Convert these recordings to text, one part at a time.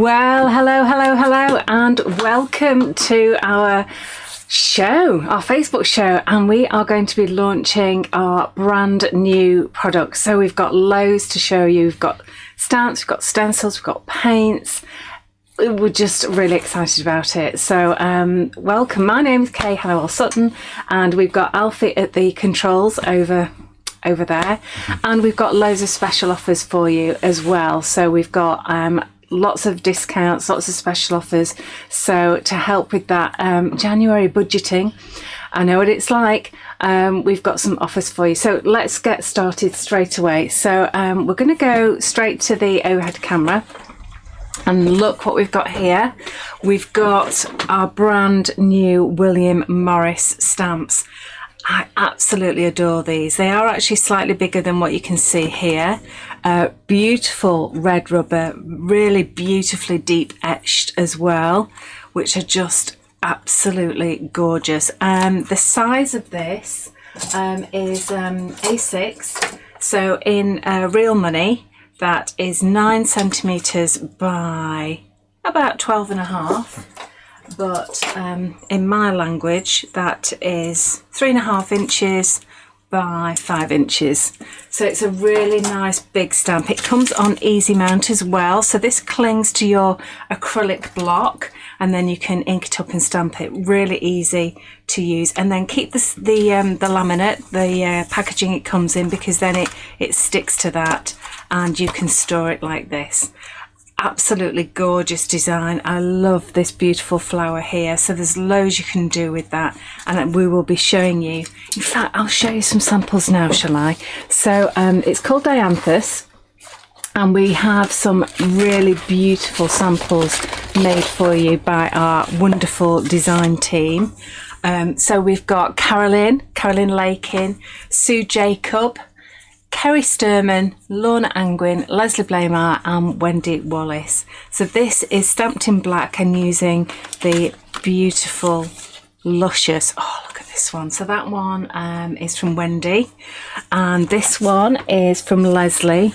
Well, hello, and welcome to our show, our Facebook show, and we are going to be launching our brand new products. So we've got loads to show you. We've got stamps, we've got stencils, we've got paints. We're just really excited about it. So welcome. My name is Kay Hannawell-Sutton, and we've got Alfie at the controls over there, and we've got loads of special offers for you as well. So we've got lots of discounts, lots of special offers. So to help with that January budgeting, I know what it's like, we've got some offers for you. So let's get started straight away. So we're going to go straight to the overhead camera and look what we've got here. We've got our brand new William Morris stamps. I absolutely adore these. They are actually slightly bigger than what you can see here. Beautiful red rubber, really beautifully deep etched as well, which are just absolutely gorgeous. The size of this is A6, so in real money that is 9 centimeters by about 12.5. But in my language that is 3.5 inches by 5 inches. So it's a really nice big stamp. It comes on easy mount as well, so this clings to your acrylic block and then you can ink it up and stamp it. Really easy to use. And then keep the laminate, the packaging it comes in, because then it sticks to that and you can store it like this. Absolutely gorgeous design. I love this beautiful flower here. So there's loads you can do with that, and we will be showing you. In fact, I'll show you some samples now, shall I? So it's called Dianthus, and we have some really beautiful samples made for you by our wonderful design team. So we've got Carolyn Lakin, Sue Jacob, Kerry Sturman, Lorna Angwin, Leslie Blamar and Wendy Wallace. So this is stamped in black and using the beautiful, luscious, oh look at this one. So that one is from Wendy, and this one is from Leslie.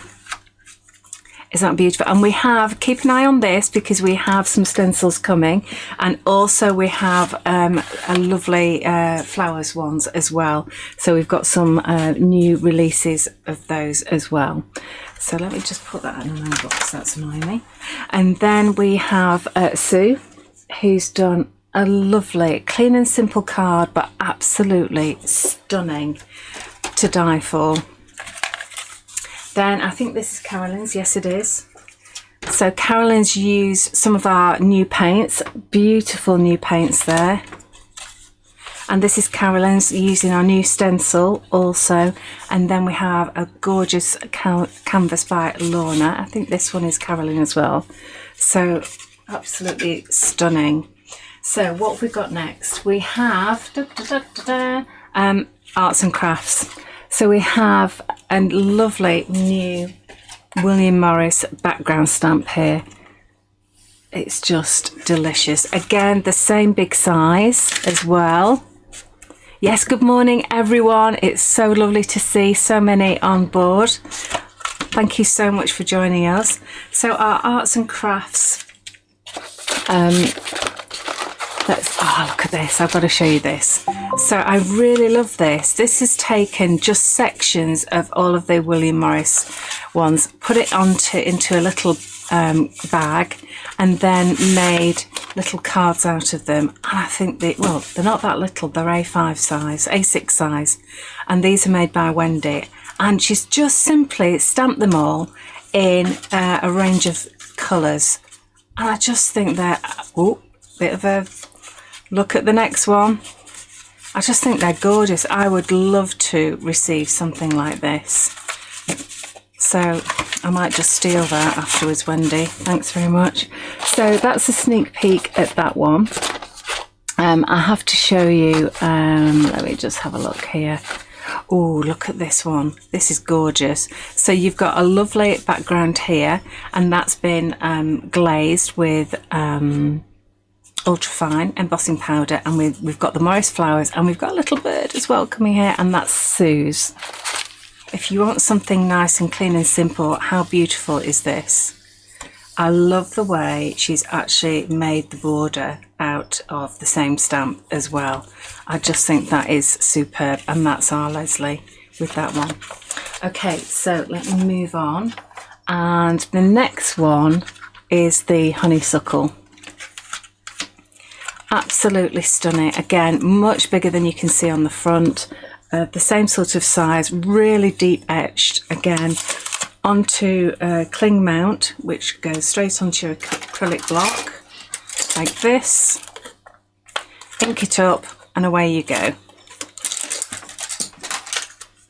Isn't that beautiful? And we have, keep an eye on this because we have some stencils coming, and also we have a lovely flowers ones as well. So we've got some new releases of those as well. So let me just put that in an box, that's annoying me. And then we have Sue, who's done a lovely clean and simple card, but absolutely stunning to die for. Then I think this is Carolyn's. Yes, it is. So Carolyn's used some of our new paints, beautiful new paints there. And this is Carolyn's using our new stencil also. And then we have a gorgeous canvas by Lorna. I think this one is Carolyn as well. So absolutely stunning. So what have we got next? We have arts and crafts. So we have a lovely new William Morris background stamp here. It's just delicious. Again, the same big size as well. Yes, good morning everyone. It's so lovely to see so many on board. Thank you so much for joining us. So our arts and crafts, oh look at this, I've got to show you this. So I really love this. This has taken just sections of all of the William Morris ones, put it into a little bag, and then made little cards out of them. And I think they're not that little, they're A5 size, A6 size, and these are made by Wendy. And she's just simply stamped them all in a range of colours. And I just think they're, bit of a look at the next one. I just think they're gorgeous. I would love to receive something like this. So I might just steal that afterwards, Wendy. Thanks very much. So that's a sneak peek at that one. I have to show you, let me just have a look here. Oh, look at this one. This is gorgeous. So you've got a lovely background here, and that's been glazed with ultrafine embossing powder, and we've got the Morris flowers, and we've got a little bird as well coming here, and that's Sue's. If you want something nice and clean and simple, how beautiful is this? I love the way she's actually made the border out of the same stamp as well. I just think that is superb, and that's our Leslie with that one. Okay, so let me move on. And the next one is the honeysuckle. Absolutely stunning. Again, much bigger than you can see on the front. The same sort of size, really deep etched. Again, onto a cling mount, which goes straight onto your acrylic block, like this. Ink it up, and away you go.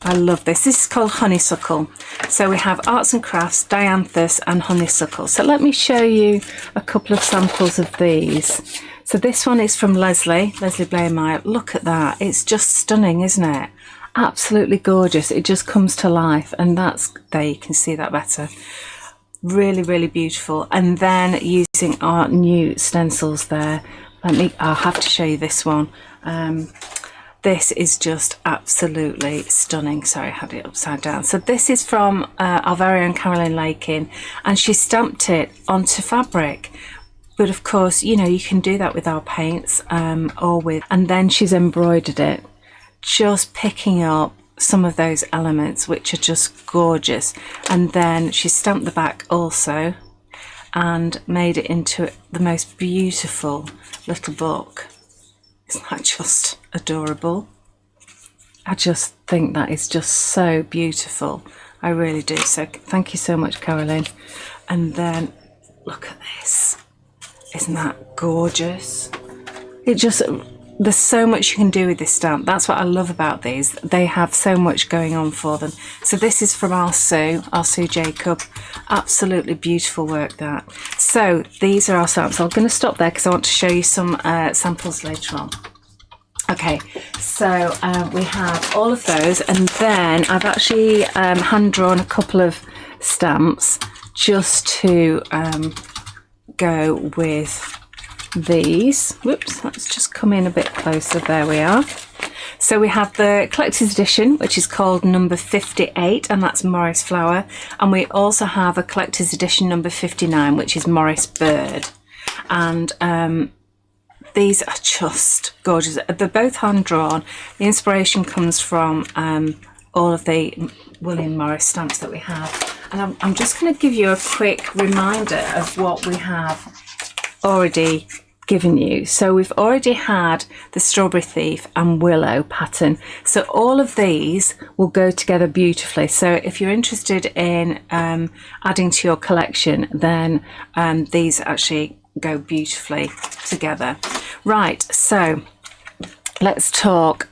I love this. This is called honeysuckle. So we have arts and crafts, dianthus and honeysuckle. So let me show you a couple of samples of these. So this one is from Leslie Blameyer. Look at that. It's just stunning, isn't it? Absolutely gorgeous. It just comes to life, and that's, there you can see that better. Really, really beautiful. And then using our new stencils there. I'll have to show you this one. This is just absolutely stunning. Sorry, I had it upside down. So this is from our very own Carolyn Lakin, and she stamped it onto fabric. But of course, you know, you can do that with our paints or with, and then she's embroidered it, just picking up some of those elements, which are just gorgeous. And then she stamped the back also and made it into the most beautiful little book. Isn't that just adorable? I just think that is just so beautiful. I really do. So thank you so much, Caroline. And then look at this. Isn't that gorgeous? It just, there's so much you can do with this stamp. That's what I love about these. They have so much going on for them. So this is from our Sue Jacob. Absolutely beautiful work, that. So these are our stamps. I'm going to stop there because I want to show you some samples later on. Okay, so we have all of those, and then I've actually hand drawn a couple of stamps just to go with these. Whoops, let's just come in a bit closer. There we are. So we have the collector's edition, which is called number 58, and that's Morris Flower. And we also have a collector's edition number 59, which is Morris Bird. And these are just gorgeous. They're both hand drawn. The inspiration comes from all of the William Morris stamps that we have. And I'm just going to give you a quick reminder of what we have already given you. So we've already had the Strawberry Thief and Willow pattern. So all of these will go together beautifully. So if you're interested in adding to your collection, then these actually go beautifully together. Right, so let's talk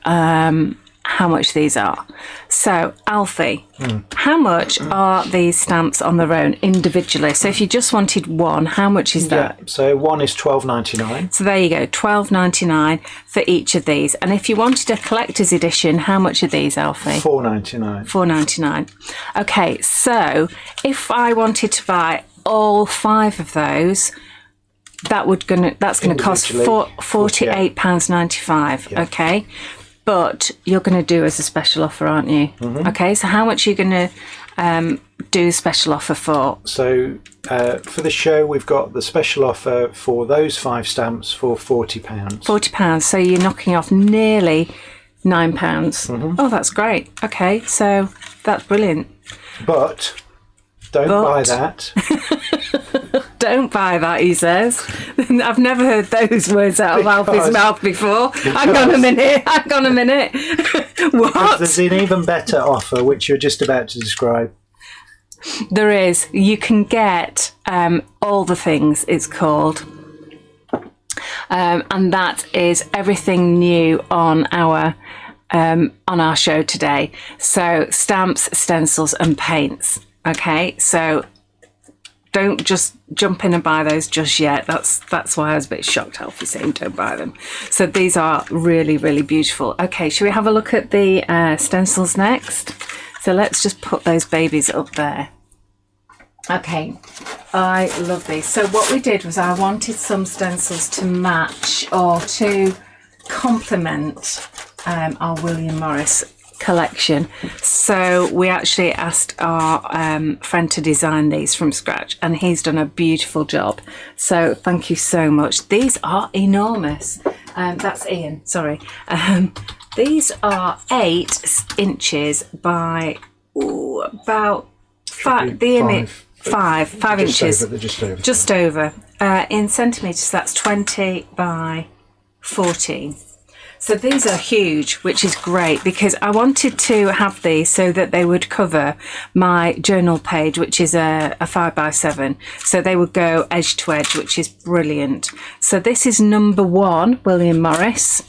how much these are. So Alfie, how much are these stamps on their own individually? So if you just wanted one, how much is that? Yeah, so one is $12.99. So there you go, $12.99 for each of these. And if you wanted a collector's edition, how much are these, Alfie? $4.99. $4.99. Okay, so if I wanted to buy all 5 of those, that's gonna cost £48.95. Yeah. Okay, but you're going to do as a special offer, aren't you? Okay, so how much are you going to do a special offer for? So for the show, we've got the special offer for those 5 stamps for £40. £40, so you're knocking off nearly £9. Oh, that's great. Okay, so that's brilliant. But don't buy that. Don't buy that, he says. I've never heard those words out of Alfie's mouth before. Hang on a minute. What? There's an even better offer, which you're just about to describe. There is. You can get all the things, it's called. And that is everything new on our show today. So stamps, stencils and paints. Okay, so don't just jump in and buy those just yet. That's why I was a bit shocked, Alfie, saying don't buy them. So these are really, really beautiful. Okay, shall we have a look at the stencils next? So let's just put those babies up there. Okay, I love these. So what we did was I wanted some stencils to match or to complement our William Morris collection. So we actually asked our friend to design these from scratch, and he's done a beautiful job. So thank you so much. These are enormous. That's Ian, sorry. These are 8 inches by about five inches. Just over. In centimetres, that's 20 by 14. So these are huge, which is great, because I wanted to have these so that they would cover my journal page, which is a 5x7. So they would go edge to edge, which is brilliant. So this is number 1, William Morris.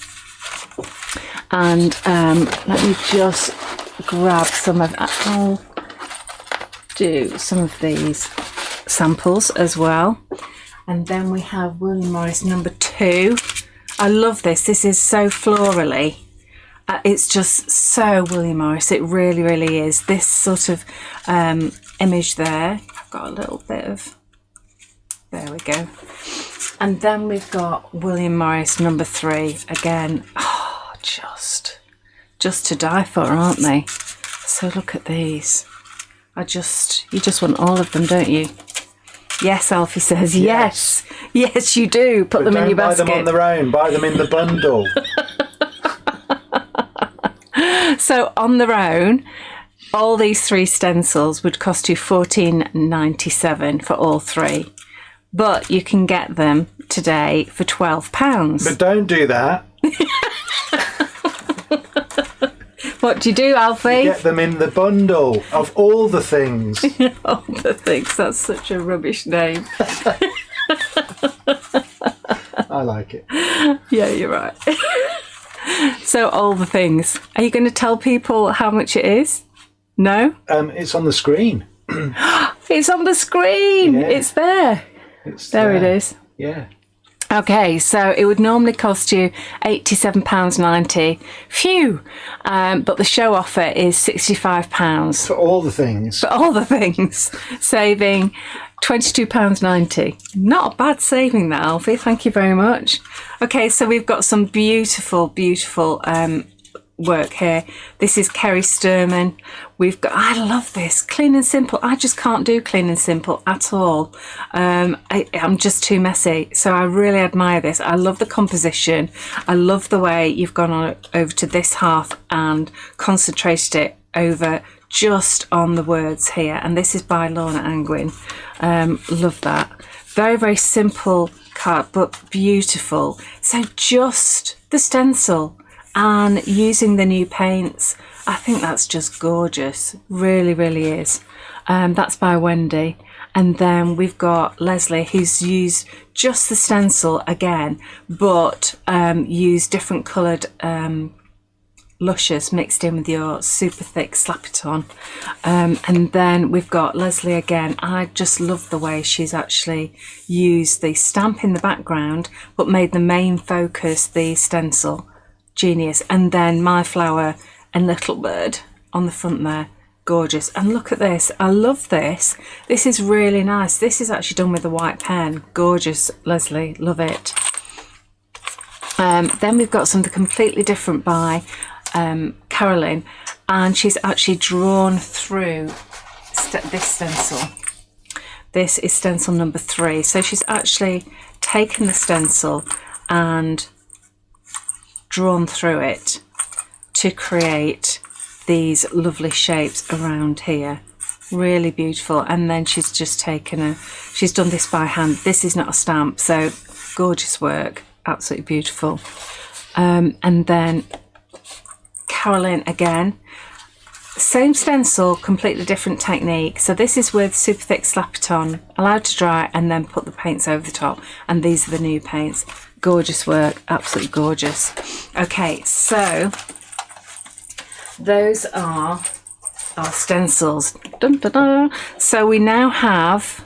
And let me just grab some of, I'll do some of these samples as well. And then we have William Morris number 2. I love this. This is so florally. It's just so William Morris. It really, really is. This sort of image there. I've got a little bit of, there we go. And then we've got William Morris number 3. Again, just to die for, aren't they? So look at these. You just want all of them, don't you? Yes, Alfie says yes. Yes, you do. Put them in your basket. Buy them on their own. Buy them in the bundle. So on their own, all these 3 stencils would cost you £14.97 for all 3. But you can get them today for £12. But don't do that. What do you do, Alfie? You get them in the bundle of all the things. All the things. That's such a rubbish name. I like it. Yeah, you're right. So all the things. Are you going to tell people how much it is? No? It's on the screen. It's on the screen. Yeah. It's there. There it is. Yeah. Okay, so it would normally cost you £87.90. Phew! But the show offer is £65. For all the things. For all the things. Saving £22.90. Not a bad saving that, Alfie. Thank you very much. Okay, so we've got some beautiful, beautiful work here. This is Kerry Sturman. We've got, I love this, clean and simple. I just can't do clean and simple at all. I'm just too messy, so I really admire this. I love the composition. I love the way you've gone on over to this half and concentrated it over just on the words here. And this is by Lorna Angwin. Love that. Very, very simple card, but beautiful. So just the stencil and using the new paints, I think that's just gorgeous. Really, really is. That's by Wendy. And then we've got Leslie, who's used just the stencil again, but used different coloured lushes mixed in with your super thick slap it on. And then we've got Leslie again. I just love the way she's actually used the stamp in the background, but made the main focus the stencil. Genius. And then My Flower and Little Bird on the front there. Gorgeous. And look at this. I love this. This is really nice. This is actually done with a white pen. Gorgeous, Leslie. Love it. Then we've got something completely different by Carolyn, and she's actually drawn through this stencil. This is stencil number 3. So she's actually taken the stencil and drawn through it to create these lovely shapes around here. Really beautiful. And then she's just taken she's done this by hand. This is not a stamp, so gorgeous work, absolutely beautiful. And then Carolyn again, same stencil, completely different technique. So this is with super thick slap it on, allowed to dry, and then put the paints over the top. And these are the new paints. Gorgeous work, absolutely gorgeous. Okay, so those are our stencils. Dun, dun, dun. So we now have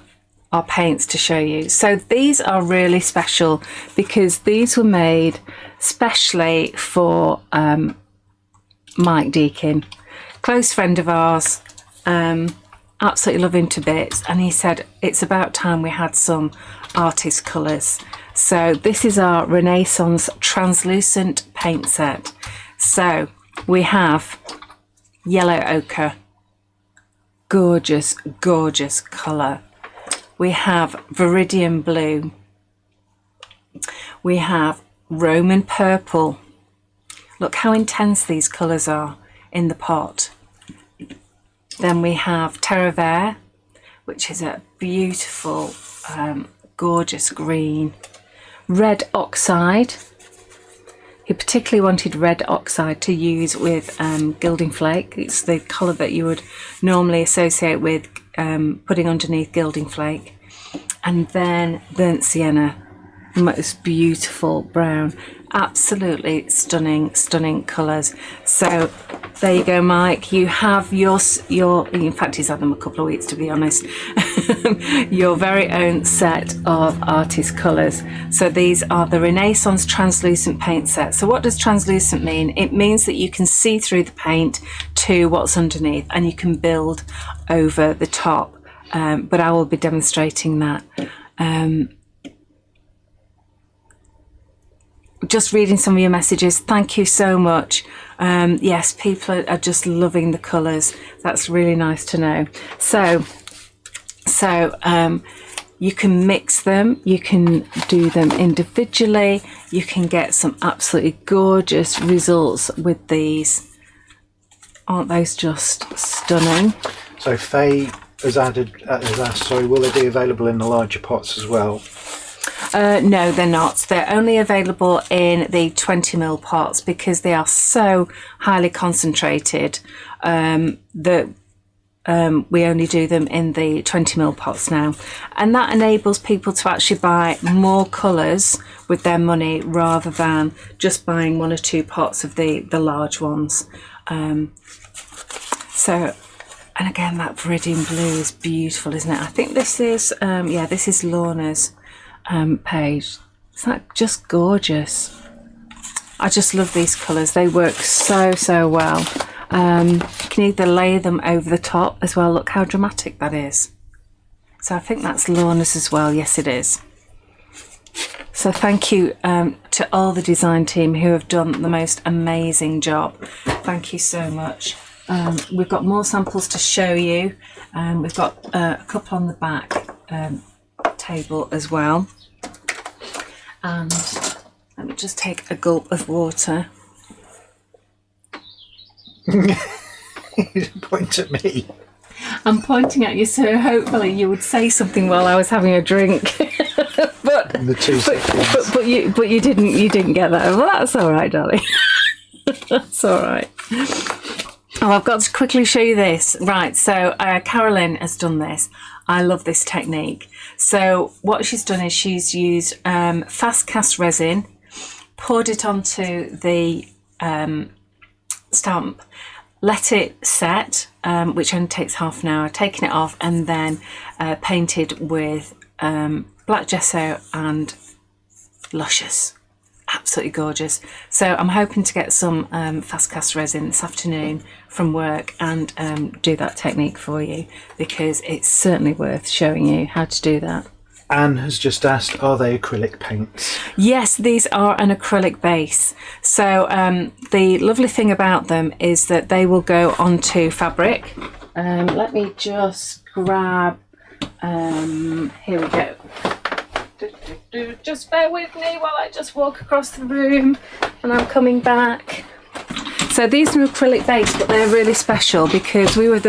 our paints to show you. So these are really special because these were made specially for Mike Deakin, close friend of ours, absolutely love him to bits, and he said it's about time we had some artist colours. So this is our Renaissance translucent paint set. So we have yellow ochre. Gorgeous, gorgeous colour. We have viridian blue. We have Roman purple. Look how intense these colours are in the pot. Then we have terre vert, which is a beautiful, gorgeous green. Red oxide. He particularly wanted red oxide to use with gilding flake. It's the colour that you would normally associate with putting underneath gilding flake. And then burnt sienna, most beautiful brown. Absolutely stunning, stunning colours. So there you go, Mike. You have your in fact he's had them a couple of weeks, to be honest, your very own set of artist colours. So these are the Renaissance translucent paint set. So what does translucent mean? It means that you can see through the paint to what's underneath and you can build over the top. But I will be demonstrating that. Just reading some of your messages. Thank you so much. Yes, people are just loving the colours. That's really nice to know. So you can mix them. You can do them individually. You can get some absolutely gorgeous results with these. Aren't those just stunning? So Faye has asked, sorry, will they be available in the larger pots as well? No, they're not. They're only available in the 20ml pots because they are so highly concentrated that we only do them in the 20ml pots now. And that enables people to actually buy more colours with their money rather than just buying 1 or 2 pots of the large ones. And again, that viridian blue is beautiful, isn't it? I think this is, yeah, this is Lorna's page. It's like just gorgeous. I just love these colours. They work so well. You can either lay them over the top as well. Look how dramatic that is. So I think that's Lorna's as well. Yes, it is. So thank you to all the design team who have done the most amazing job. Thank you so much. We've got more samples to show you. We've got a couple on the back table as well. And let me just take a gulp of water. You point at me. I'm pointing at you, so hopefully you would say something while I was having a drink. but you didn't get that. Well, that's all right, darling. That's all right. Oh, I've got to quickly show you this. Right, so Carolyn has done this. I love this technique. So what she's done is she's used fast cast resin, poured it onto the stamp, let it set, which only takes half an hour, taken it off, and then painted with black gesso and luscious. Absolutely gorgeous. So I'm hoping to get some fast cast resin this afternoon from work and do that technique for you, because it's certainly worth showing you how to do that. Anne has just asked, are they acrylic paints? Yes, these are an acrylic base. So the lovely thing about them is that they will go onto fabric. Let me just grab, here we go. Just bear with me while I just walk across the room and I'm coming back. So these are acrylic base, but they're really special because we were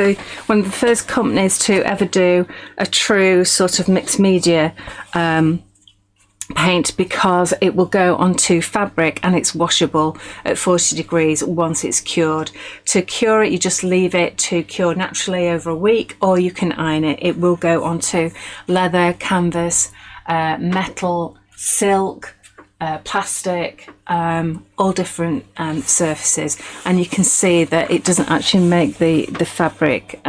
one of the first companies to ever do a true sort of mixed media paint, because it will go onto fabric and it's washable at 40 degrees once it's cured. To cure it, you just leave it to cure naturally over a week, or you can iron it. It will go onto leather, canvas, metal, silk, plastic, all different surfaces, and you can see that it doesn't actually make the fabric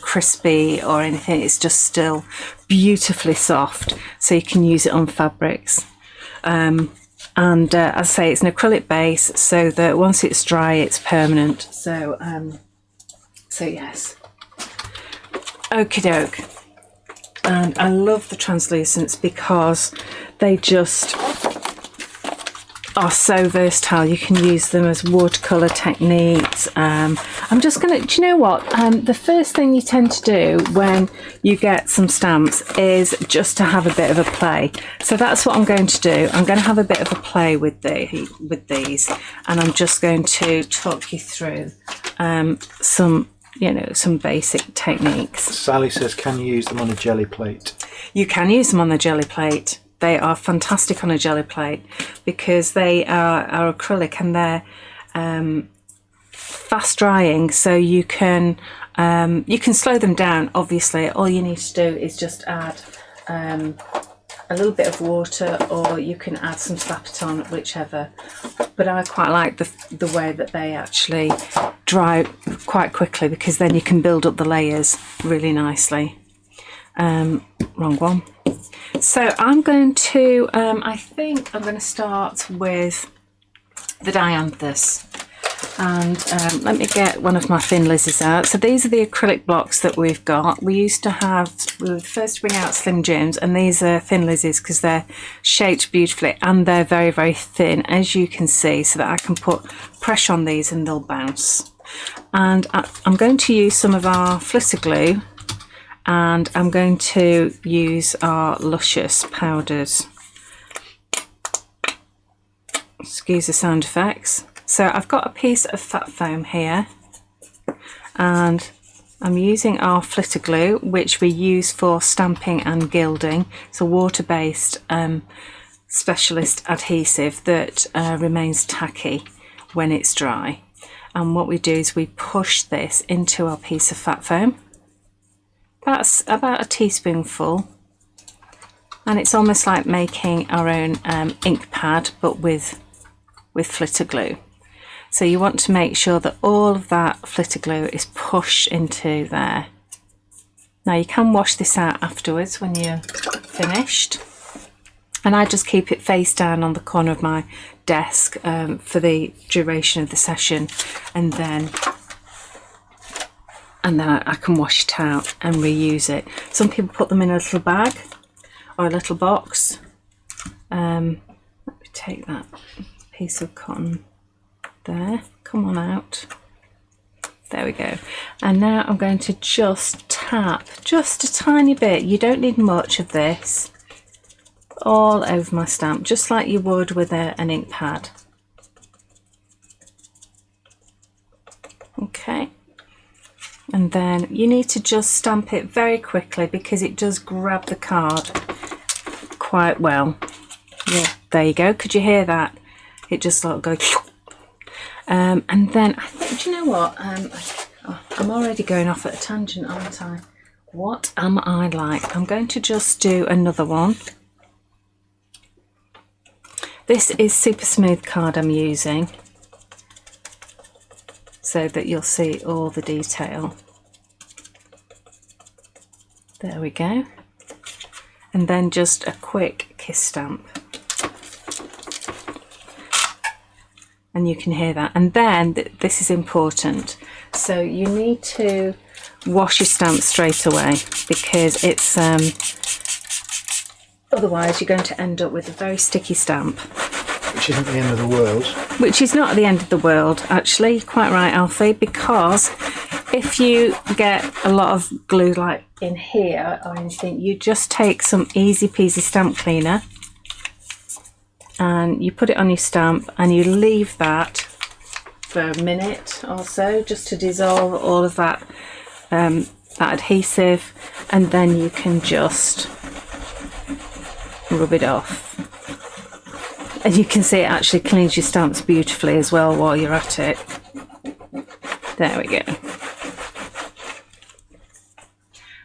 crispy or anything. It's just still beautifully soft, so you can use it on fabrics. And as I say, it's an acrylic base, so that once it's dry, it's permanent. So yes, okie doke. And I love the translucents because they just are so versatile. You can use them as watercolour techniques. I'm just going to, do you know what? The first thing you tend to do when you get some stamps is just to have a bit of a play. So that's what I'm going to do. I'm going to have a bit of a play with these, and I'm just going to talk you through some basic techniques. Sally says, can you use them on a jelly plate? You can use them on the jelly plate. They are fantastic on a jelly plate because they are acrylic and they're fast drying, so you can slow them down. Obviously, all you need to do is just add a little bit of water, or you can add some Slapiton, whichever. But I quite like the way that they actually dry quite quickly, because then you can build up the layers really nicely. Wrong one. So I'm going to, I think I'm going to start with the dianthus. And let me get one of my thin lizzies out. So these are the acrylic blocks that we've got. We were the first to bring out Slim Jims, and these are thin lizzies because they're shaped beautifully and they're very, very thin, as you can see, so that I can put pressure on these and they'll bounce. And I'm going to use some of our flitter glue, and I'm going to use our Luscious powders. Excuse the sound effects. So I've got a piece of fat foam here, and I'm using our flitter glue, which we use for stamping and gilding. It's a water-based specialist adhesive that remains tacky when it's dry. And what we do is we push this into our piece of fat foam. That's about a teaspoonful, and it's almost like making our own ink pad, but with flitter glue. So you want to make sure that all of that flitter glue is pushed into there. Now you can wash this out afterwards when you're finished, and I just keep it face down on the corner of my desk for the duration of the session, and then I can wash it out and reuse it. Some people put them in a little bag or a little box. Let me take that piece of cotton there, come on out, there we go. And now I'm going to just tap just a tiny bit, you don't need much of this, all over my stamp, just like you would with an ink pad. Okay, and then you need to just stamp it very quickly because it does grab the card quite well. Yeah, there you go, could you hear that? It just sort of goes. And then I think, do you know what? I'm already going off at a tangent, aren't I? What am I like? I'm going to just do another one. This is super smooth card I'm using, so that you'll see all the detail. There we go. And then just a quick kiss stamp. And you can hear that. And then this is important, so you need to wash your stamp straight away, because it's otherwise you're going to end up with a very sticky stamp, which isn't the end of the world. Which is not the end of the world, actually. You're quite right, Alfie, because if you get a lot of glue like in here or anything, you just take some easy peasy stamp cleaner and you put it on your stamp and you leave that for a minute or so just to dissolve all of that, that adhesive, and then you can just rub it off. And you can see it actually cleans your stamps beautifully as well while you're at it. There we go.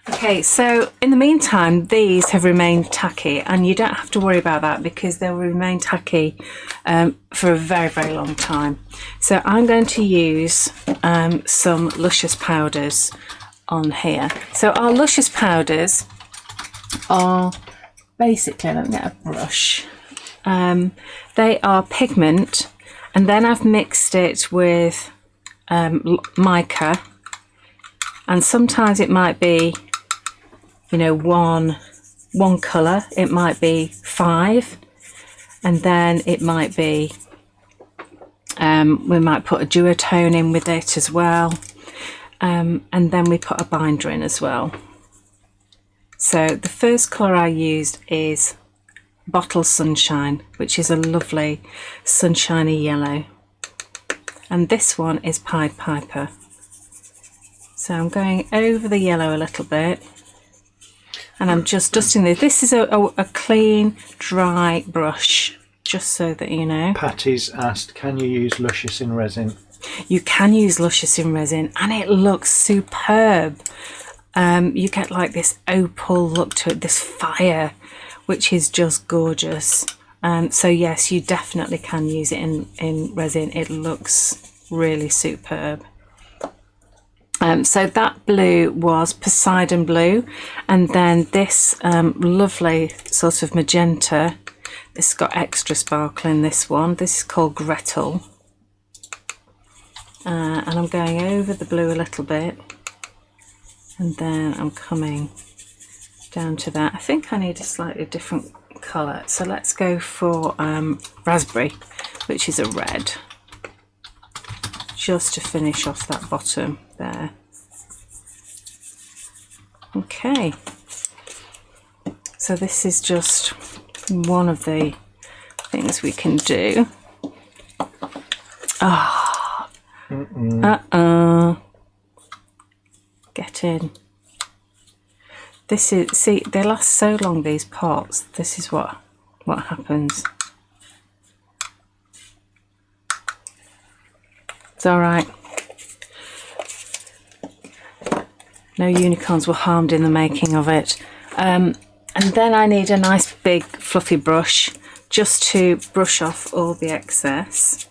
Okay, so in the meantime, these have remained tacky, and you don't have to worry about that because they'll remain tacky for a very, very long time. So I'm going to use some Luscious powders on here. So our Luscious powders are basically, let me get a brush. They are pigment, and then I've mixed it with mica, and sometimes it might be, you know, one colour, it might be 5, and then it might be, we might put a duotone in with it as well, and then we put a binder in as well. So the first colour I used is Bottle Sunshine, which is a lovely sunshiny yellow, and this one is Pied Piper. So I'm going over the yellow a little bit, and I'm just dusting this. This is a clean, dry brush, just so that you know. Patty's asked, can you use Luscious in resin? You can use Luscious in resin, and it looks superb. You get like this opal look to it, this fire, which is just gorgeous. So yes, you definitely can use it in resin. It looks really superb. So that blue was Poseidon blue, and then this lovely sort of magenta. This has got extra sparkle in this one. This is called Gretel. And I'm going over the blue a little bit, and then I'm coming down to that. I think I need a slightly different colour, so let's go for raspberry, which is a red, just to finish off that bottom there. Okay, so this is just one of the things we can do. Get in. This is, see, they last so long, these pots. This is what happens. It's all right. No unicorns were harmed in the making of it. And then I need a nice big fluffy brush just to brush off all the excess.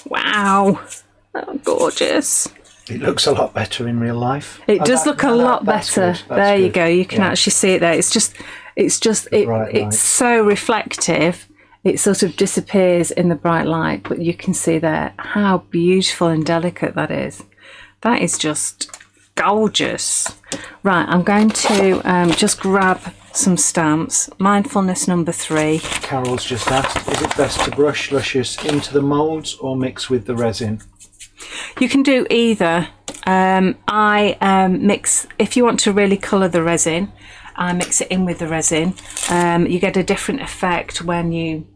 Wow, oh, gorgeous. It looks a lot better in real life. It does look a lot better. There you go. You can actually see it there. It's so reflective. It sort of disappears in the bright light, but you can see there how beautiful and delicate that is. That is just gorgeous. Right, I'm going to just grab some stamps. Mindfulness number 3. Carol's just asked, is it best to brush Luscious into the moulds or mix with the resin? You can do either. I mix, if you want to really colour the resin, I mix it in with the resin. You get a different effect when you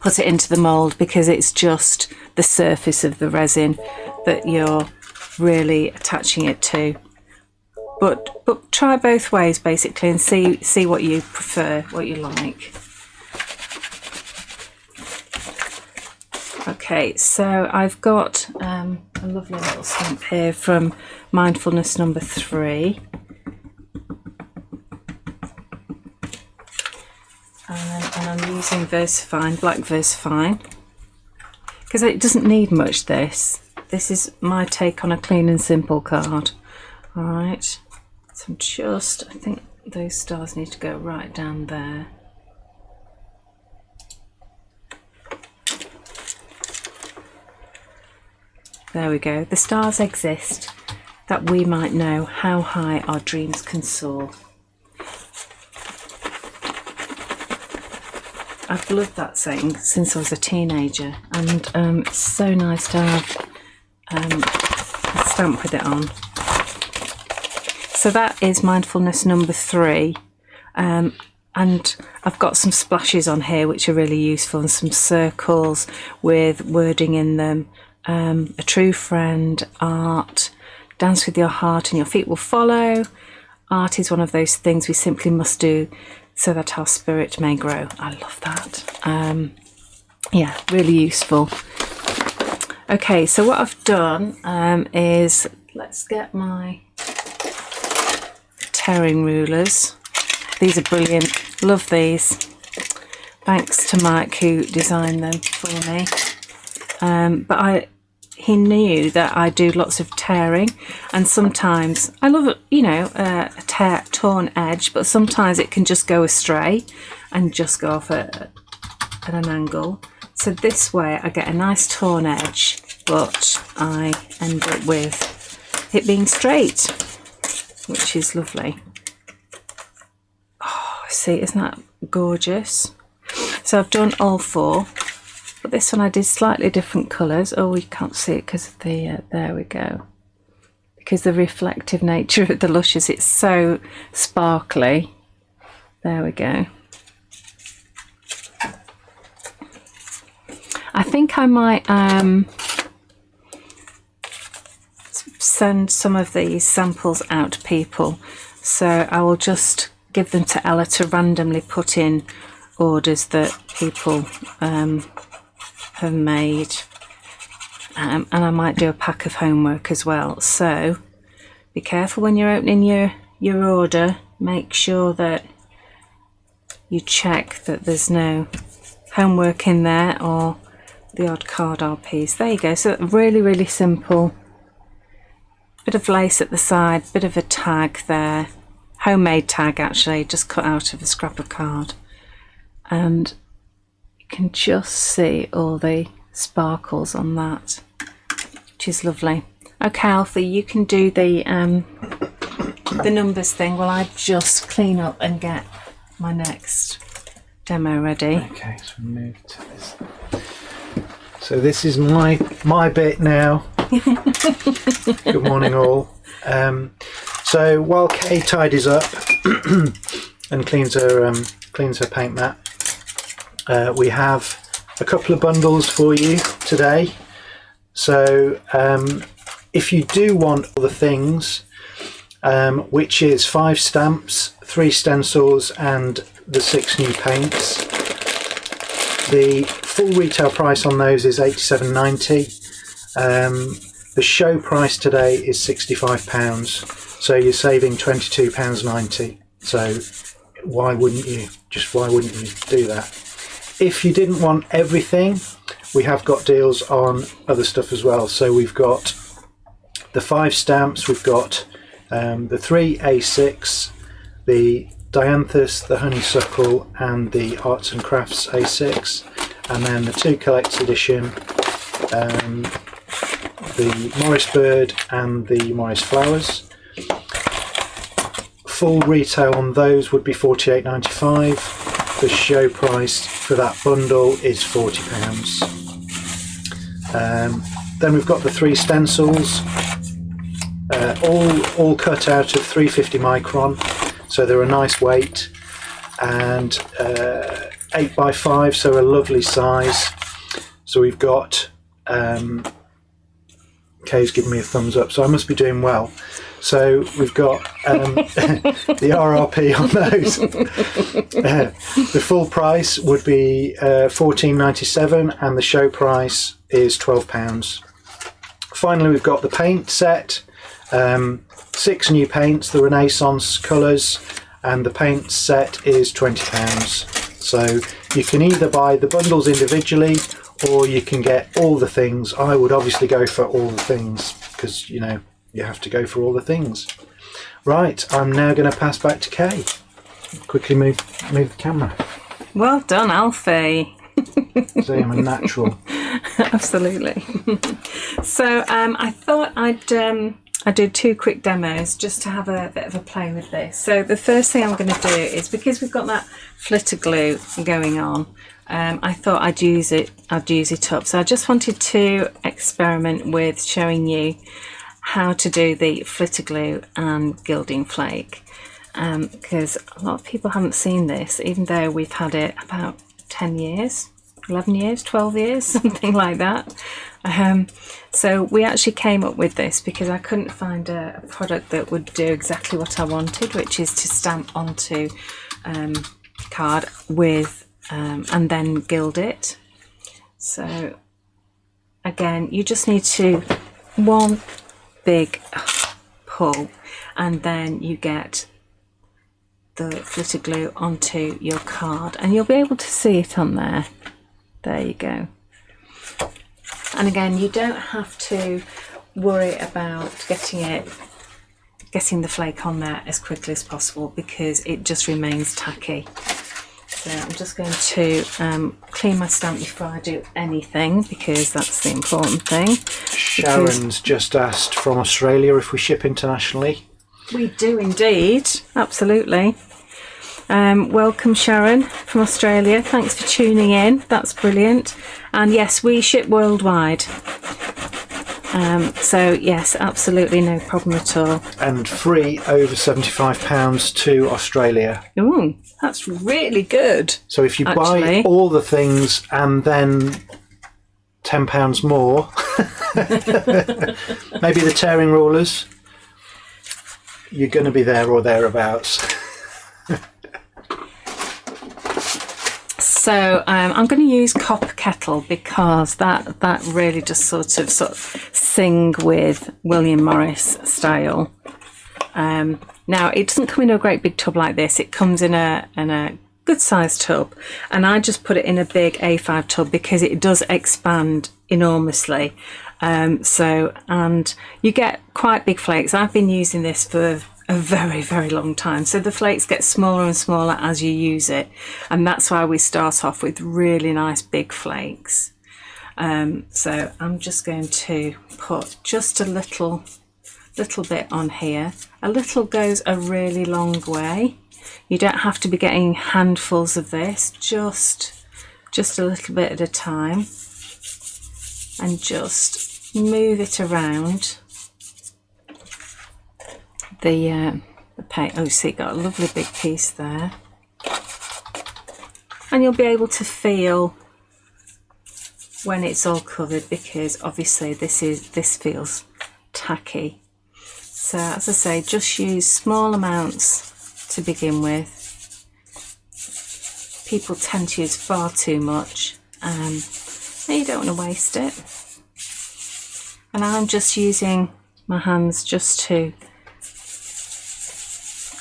put it into the mould, because it's just the surface of the resin that you're really attaching it to. But try both ways basically and see what you prefer, what you like. Okay, so I've got a lovely little stamp here from Mindfulness number 3. And I'm using Versafine, black Versafine, because it doesn't need much, this. This is my take on a clean and simple card. Alright, so I'm just, I think those stars need to go right down there. There we go. The stars exist that we might know how high our dreams can soar. I've loved that saying since I was a teenager, and it's so nice to have a stamp with it on. So that is Mindfulness number 3, and I've got some splashes on here which are really useful, and some circles with wording in them. A true friend, art, dance with your heart and your feet will follow. Art is one of those things we simply must do so that our spirit may grow. I love that. Yeah, really useful. Okay, so what I've done is, let's get my tearing rulers. These are brilliant. Love these. Thanks to Mike who designed them for me. But he knew that I do lots of tearing, and sometimes I love, you know, a torn edge, but sometimes it can just go astray and just go off at an angle. So this way I get a nice torn edge, but I end up with it being straight. which is lovely. Oh, see, isn't that gorgeous? So I've done all 4, but this one I did slightly different colours. Oh, we can't see it because of the, there we go. Because the reflective nature of the luscious, it's so sparkly. There we go. I think I might send some of these samples out to people, so I will just give them to Ella to randomly put in orders that people have made, and I might do a pack of homework as well. So be careful when you're opening your order. Make sure that you check that there's no homework in there or the odd card art piece. There you go. So really, really simple. Bit of lace at the side, bit of a tag there, homemade tag actually, just cut out of a scrap of card, and you can just see all the sparkles on that, which is lovely. Okay, Alfie, you can do the numbers thing while I just clean up and get my next demo ready. Okay, so move to this. So this is my bit now. Good morning all. So while Kay tidies up and cleans her paint mat, we have a couple of bundles for you today. So if you do want all the things, which is 5 stamps, 3 stencils and the 6 new paints, the full retail price on those is £87.90. The show price today is £65, so you're saving £22.90. So why wouldn't you do that? If you didn't want everything, we have got deals on other stuff as well. So we've got the 5 stamps, we've got the 3 A6, the Dianthus, the Honeysuckle and the Arts and Crafts A6, and then the 2 collector's edition, the Morris Bird and the Morris Flowers. Full retail on those would be £48.95. The show price for that bundle is £40. Then we've got the 3 stencils, all cut out of 350 micron, so they're a nice weight, and 8x5, so a lovely size. So we've got Kay's giving me a thumbs up, so I must be doing well. So we've got the RRP on those. The full price would be £14.97 and the show price is £12. Finally, we've got the paint set, 6 new paints, the Renaissance colours, and the paint set is £20. So you can either buy the bundles individually or you can get all the things. I would obviously go for all the things because, you know, you have to go for all the things. Right, I'm now going to pass back to Kay. Quickly move the camera. Well done, Alfie. See, I'm a natural. Absolutely. So I thought I'd do 2 quick demos just to have a bit of a play with this. So the first thing I'm going to do is, because we've got that flitter glue going on, I thought I'd use it up. So I just wanted to experiment with showing you how to do the flitter glue and gilding flake, because a lot of people haven't seen this, even though we've had it about 10 years, 11 years, 12 years, something like that. So we actually came up with this because I couldn't find a product that would do exactly what I wanted, which is to stamp onto card with and then gild it. So again, you just need to one big pull and then you get the flitter glue onto your card and you'll be able to see it on there. There you go. And again, you don't have to worry about getting the flake on there as quickly as possible because it just remains tacky. So I'm just going to clean my stamp before I do anything because that's the important thing. Sharon's just asked from Australia if we ship internationally. We do indeed, absolutely. Welcome Sharon from Australia, thanks for tuning in, that's brilliant. And yes, we ship worldwide, so yes, absolutely no problem at all. And free over £75 to Australia. Ooh, that's really good. So if you actually buy all the things and then £10 more, maybe the tearing rulers, you're going to be there or thereabouts. So I'm going to use copper kettle because that really just sort of sing with William Morris style. Now it doesn't come in a great big tub like this. It comes in a good sized tub, and I just put it in a big A5 tub because it does expand enormously. And you get quite big flakes. I've been using this for a very, very long time, so the flakes get smaller and smaller as you use it, and that's why we start off with really nice big flakes. So I'm just going to put just a little bit on here. A little goes a really long way. You don't have to be getting handfuls of this, just a little bit at a time, and just move it around the paint. Oh, see, got a lovely big piece there, and you'll be able to feel when it's all covered, because obviously this feels tacky. So as I say, just use small amounts to begin with. People tend to use far too much, and you don't want to waste it. And I'm just using my hands just to,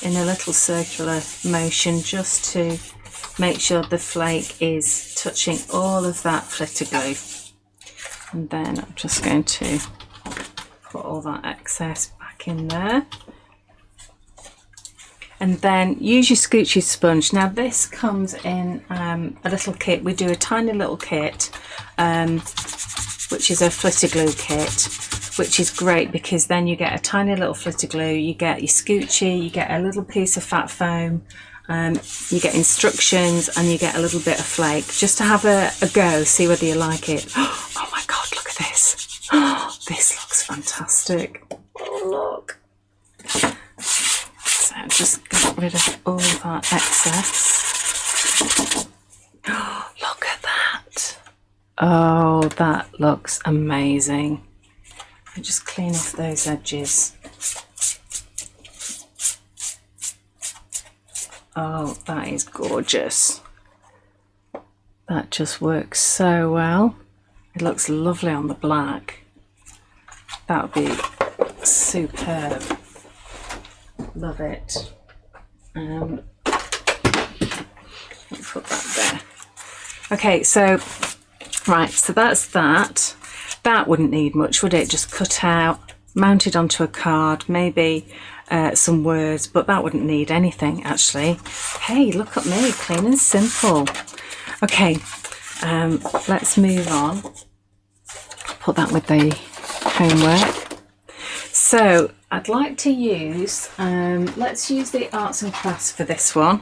in a little circular motion, just to make sure the flake is touching all of that flitter glue. And then I'm just going to put all that excess back in there. And then use your Scoochie sponge. Now this comes in a little kit. We do a tiny little kit, which is a flitter glue kit, which is great because then you get a tiny little flitter glue, you get your Scoochie, you get a little piece of fat foam, you get instructions, and you get a little bit of flake, just to have a go, see whether you like it. Oh my god, look at this. This looks fantastic. Oh, look. So just get rid of all that excess. Look at that. Oh, that looks amazing. And just clean off those edges. Oh, that is gorgeous. That just works so well. It looks lovely on the black. That would be superb. Love it. Let me put that there. Okay, so right, so that's that. That wouldn't need much, would it? Just cut out, mounted onto a card, maybe some words, but that wouldn't need anything actually. Hey, look at me, clean and simple. Okay, let's move on. Put that with the homework. So I'd like to use, let's use the arts and crafts for this one.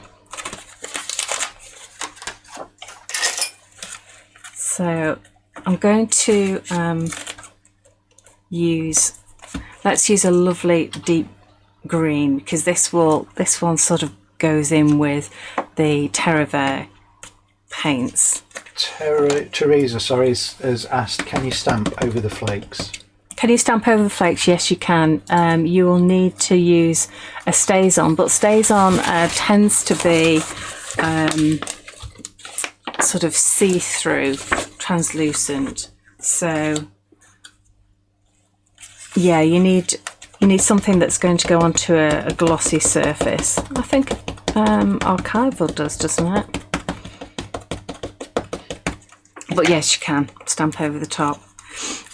So I'm going to let's use a lovely deep green, because this one sort of goes in with the Terravert paints. Teresa, sorry, has asked, can you stamp over the flakes? Can you stamp over the flakes? Yes, you can. You will need to use a StazOn, but StazOn tends to be sort of see-through, translucent. So yeah, you need something that's going to go onto a glossy surface. I think Archival does, doesn't it? But yes, you can stamp over the top.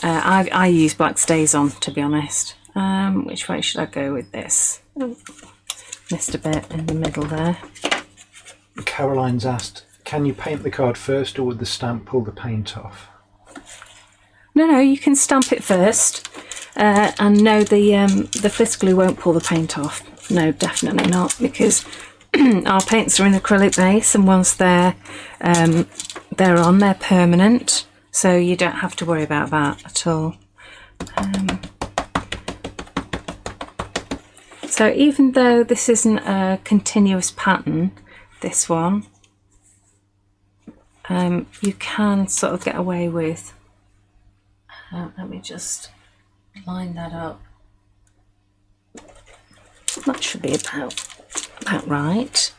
I use black StazOn, to be honest. Which way should I go with this? Oh, missed a bit in the middle there. Caroline's asked, can you paint the card first, or would the stamp pull the paint off? No, you can stamp it first. And no, the Fliss glue won't pull the paint off. No, definitely not, because our paints are in acrylic base, and once they're on, they're permanent, so you don't have to worry about that at all. So even though this isn't a continuous pattern, this one, you can sort of get away with, let me just line that up. That should be about right.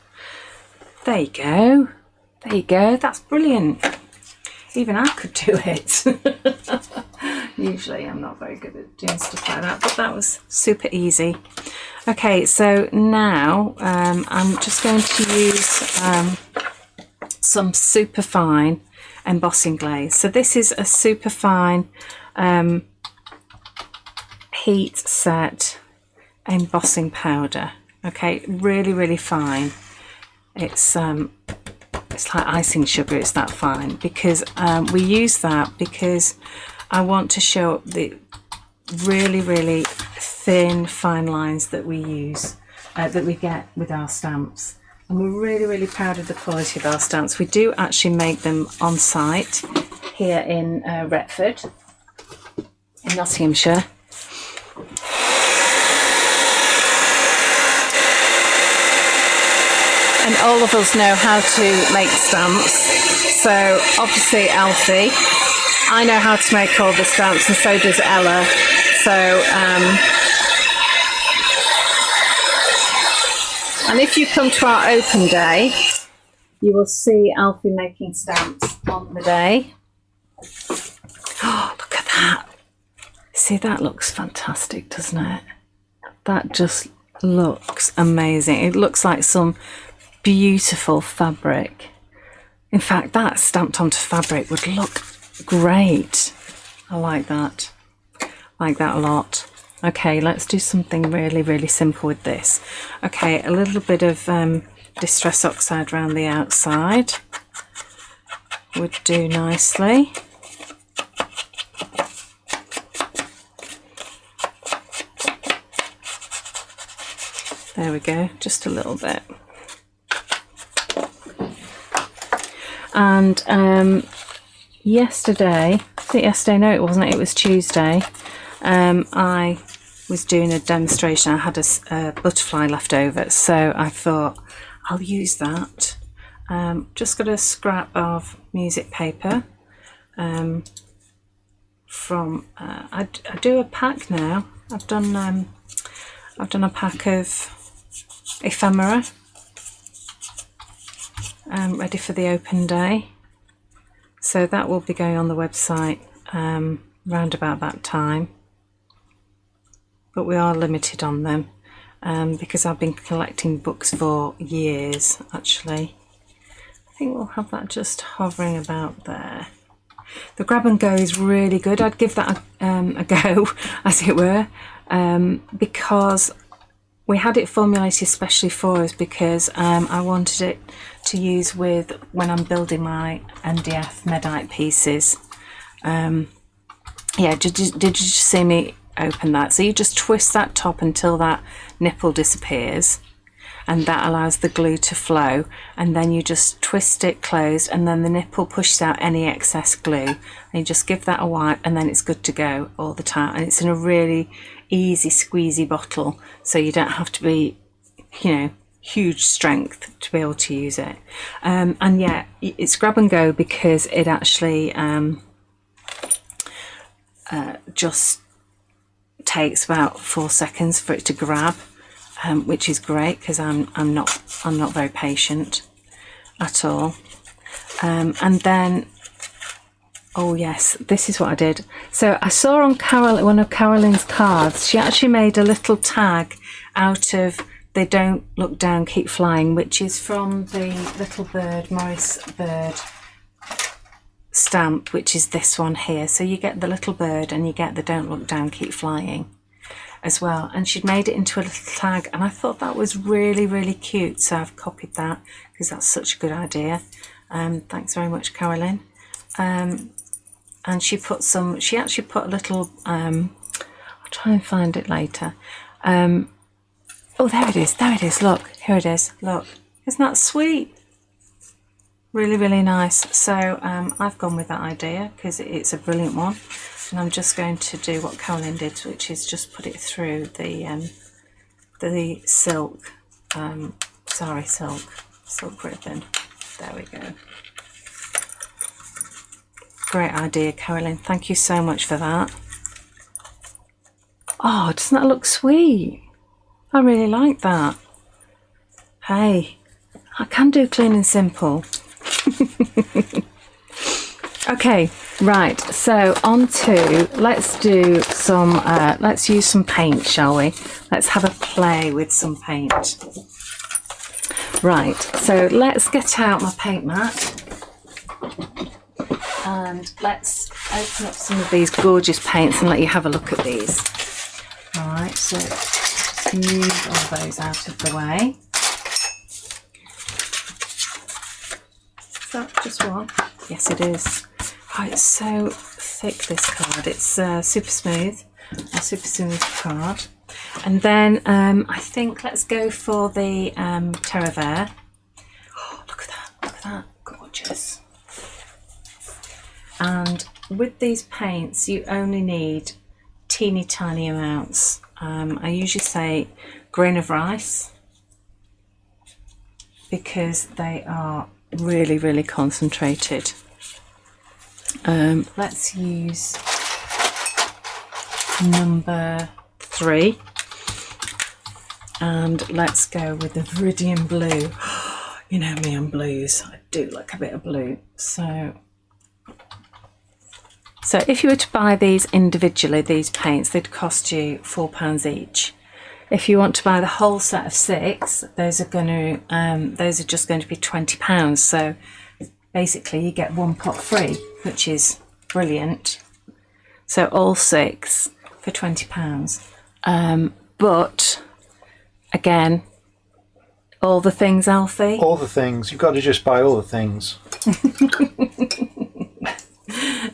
There you go. There you go. That's brilliant. Even I could do it. Usually I'm not very good at doing stuff like that, but that was super easy. Okay, so now I'm just going to use some super fine embossing glaze. So this is a super fine heat set embossing powder. Okay, really fine. It's like icing sugar, it's that fine, because we use that because I want to show up the really thin fine lines that we use, that we get with our stamps. And we're really proud of the quality of our stamps. We do actually make them on site here in Retford, in Nottinghamshire. And all of us know how to make stamps. So obviously Alfie, I know how to make all the stamps, and so does Ella. So, and if you come to our open day, you will see Alfie making stamps on the day. Oh, look at that. See, that looks fantastic, doesn't it? That just looks amazing. It looks like some beautiful fabric. In fact, that stamped onto fabric would look great. I like that. Like that a lot. Okay, let's do something really simple with this. Okay, a little bit of Distress Oxide around the outside would do nicely. There we go, just a little bit. And yesterday, I think yesterday, no it wasn't, it was Tuesday, I was doing a demonstration. I had a butterfly left over, so I thought I'll use that. Just got a scrap of music paper from, I do a pack now. I've done a pack of ephemera, ready for the open day, so that will be going on the website round about that time, but we are limited on them because I've been collecting books for years. Actually, I think we'll have that just hovering about there. The grab and go is really good. I'd give that a go, as it were, because we had it formulated especially for us, because I wanted it to use with when I'm building my MDF Medite pieces. Yeah, did you just see me open that? So you just twist that top until that nipple disappears, and that allows the glue to flow, and then you just twist it closed, and then the nipple pushes out any excess glue, and you just give that a wipe, and then it's good to go all the time. And it's in a really easy squeezy bottle, so you don't have to be, you know, huge strength to be able to use it. And yeah, it's grab and go because it actually just takes about 4 seconds for it to grab, which is great because I'm not very patient at all. And then, oh yes, this is what I did. So I saw on one of Carolyn's cards, she actually made a little tag out of "They don't look down, keep flying," which is from the Little Bird, Morris Bird stamp, which is this one here. So you get the little bird and you get the "Don't look down, keep flying" as well. And she'd made it into a little tag, and I thought that was really cute, so I've copied that because that's such a good idea. Thanks very much, Carolyn. And she actually put a little, I try and find it later. Oh, there it is. There it is. Look, here it is. Look, isn't that sweet? Really, really nice. So I've gone with that idea because it's a brilliant one. And I'm just going to do what Carolyn did, which is just put it through the silk, silk ribbon. There we go. Great idea, Carolyn. Thank you so much for that. Oh, doesn't that look sweet? I really like that. Hey, I can do clean and simple. Okay, right, so on to, let's use some paint, shall we? Let's have a play with some paint. Right, so let's get out my paint mat and let's open up some of these gorgeous paints and let you have a look at these. All right, so just move all those out of the way. Is that just one? Yes, it is. Oh, it's so thick, this card. It's super smooth, a super smooth card. And then I think let's go for the Terra Vert. Oh, look at that, gorgeous. And with these paints, you only need teeny tiny amounts. I usually say grain of rice because they are really, really concentrated. Let's use number 3 and let's go with the Viridian Blue. You know me and blues, I do like a bit of blue. So if you were to buy these individually, these paints, they'd cost you £4 each. If you want to buy the whole set of 6, those are just going to be £20. So basically you get one pot free, which is brilliant. So all 6 for £20. But again, all the things, Alfie. All the things. You've got to just buy all the things.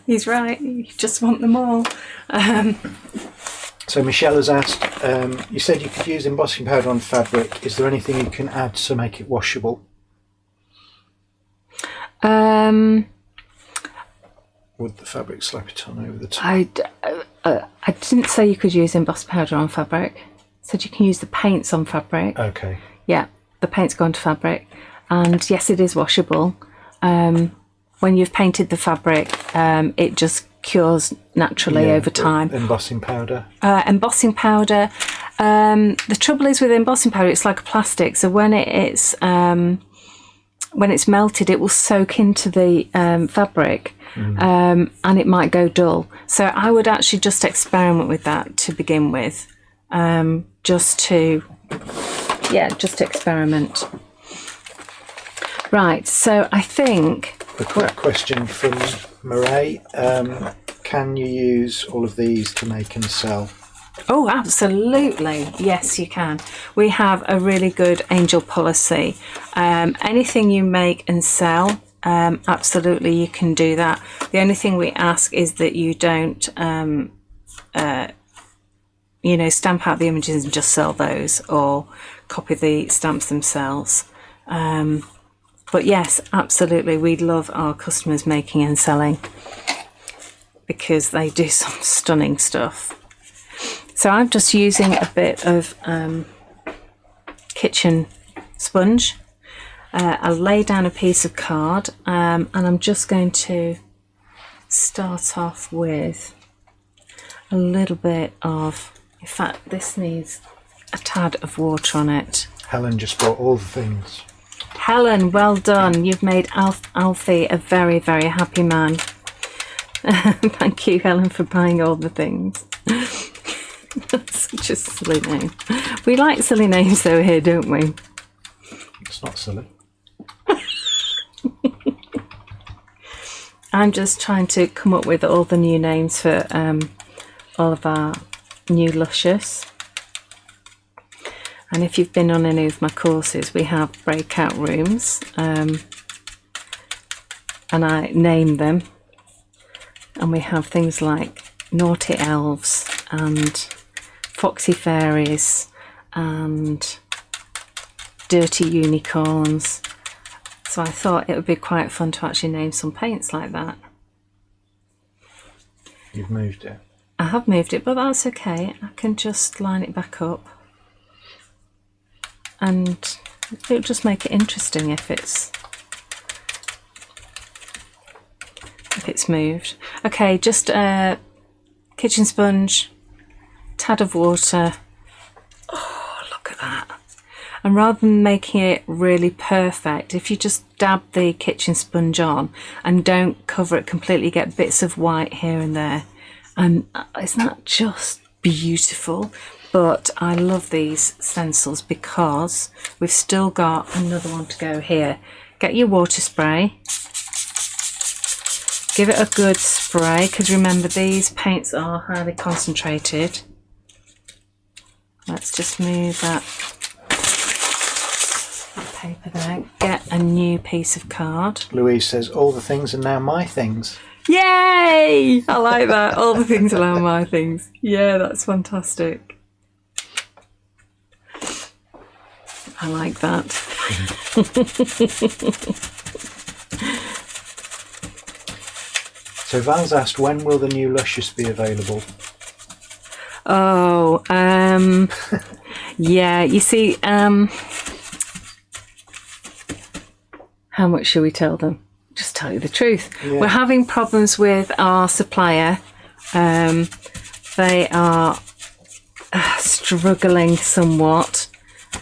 He's right. You just want them all. So Michelle has asked, you said you could use embossing powder on fabric. Is there anything you can add to make it washable? Would the fabric slap it on over the top? I didn't say you could use embossed powder on fabric. I said you can use the paints on fabric. Okay. Yeah, the paints go onto fabric. And yes, it is washable. When you've painted the fabric, it just cures naturally over time. Embossing powder? Embossing powder. The trouble is with embossing powder, it's like a plastic. So when it's melted, it will soak into the fabric and it might go dull. So I would actually just experiment with that to begin with, just experiment. Right, so I think... A quick question from Murray. Can you use all of these to make and sell? Oh, absolutely. Yes, you can. We have a really good angel policy. Anything you make and sell, absolutely you can do that. The only thing we ask is that you don't, stamp out the images and just sell those, or copy the stamps themselves. But yes, absolutely, we'd love our customers making and selling because they do some stunning stuff. So I'm just using a bit of kitchen sponge. I'll lay down a piece of card and I'm just going to start off with a little bit of, in fact, this needs a tad of water on it. Helen just bought all the things. Helen, well done. You've made Alfie a very, very happy man. Thank you, Helen, for buying all the things. That's such a silly name. We like silly names though here, don't we? It's not silly. I'm just trying to come up with all the new names for all of our new luscious. And if you've been on any of my courses, we have breakout rooms, and I name them. And we have things like naughty elves and foxy fairies and dirty unicorns. So I thought it would be quite fun to actually name some paints like that. You've moved it. I have moved it, but that's okay. I can just line it back up, and it'll just make it interesting if it's moved. Okay, just a kitchen sponge, tad of water. Oh, look at that. And rather than making it really perfect, if you just dab the kitchen sponge on and don't cover it completely, get bits of white here and there. And isn't that just beautiful? But I love these stencils because we've still got another one to go here. Get your water spray. Give it a good spray, because remember, these paints are highly concentrated. Let's just move that paper there. Get a new piece of card. Louise says, all the things are now my things. Yay! I like that. All the things are now my things. Yeah, that's fantastic. I like that. So Val's asked, when will the new Luscious be available? Oh, yeah, you see, how much should we tell them? Just tell you the truth. Yeah. We're having problems with our supplier. They are struggling somewhat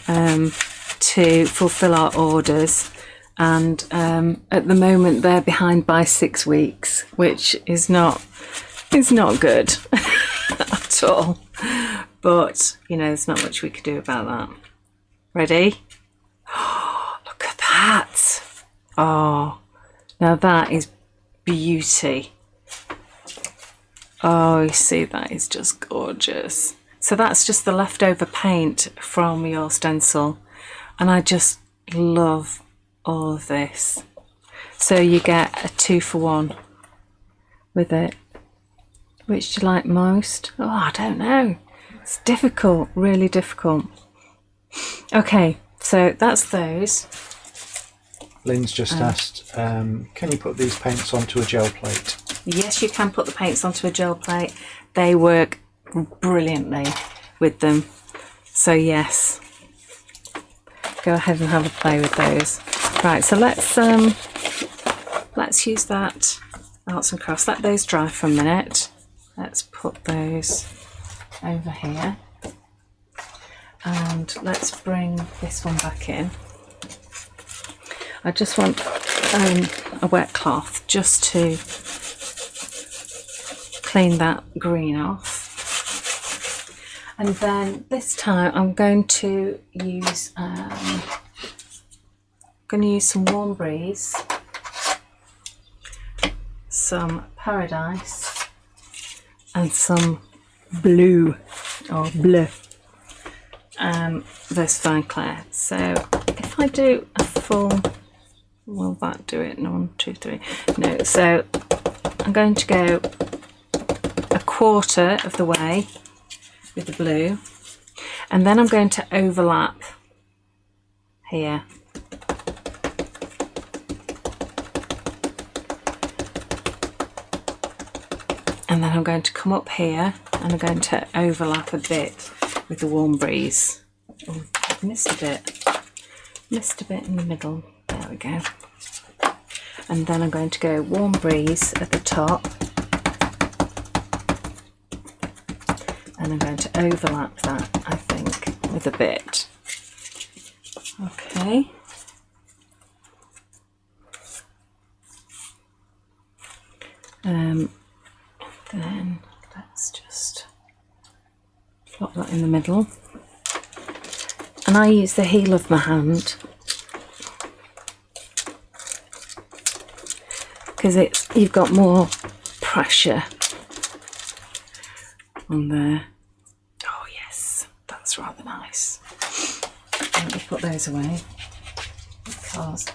to fulfill our orders, and at the moment they're behind by 6 weeks, which is not good at all. But you know, there's not much we could do about that. Ready? Oh, look at that. Oh, now that is beauty. Oh, you see, that is just gorgeous. So that's just the leftover paint from your stencil, and I just love all of this. So you get a 2-for-1 with it. Which do you like most? Oh, I don't know. It's difficult, really difficult. Okay, so that's those. Lynn's just asked, can you put these paints onto a gel plate? Yes, you can put the paints onto a gel plate. They work brilliantly with them. So yes, go ahead and have a play with those. Right, so let's use that arts and crafts. Let those dry for a minute. Let's put those over here, and let's bring this one back in. I just want a wet cloth just to clean that green off. And then this time I'm going to use some Warm Breeze, some Paradise, and some blue or bleu. This Fine Clair. So if I do a full, will that do it? No, 1, 2, 3. No. So I'm going to go a quarter of the way with the blue, and then I'm going to overlap here. And then I'm going to come up here and I'm going to overlap a bit with the Warm Breeze. Oh, I've missed a bit in the middle. There we go. And then I'm going to go Warm Breeze at the top, and I'm going to overlap that, I think, with a bit. Okay. Then let's just plop that in the middle, and I use the heel of my hand because you've got more pressure on there. Oh yes, that's rather nice. Let me put those away because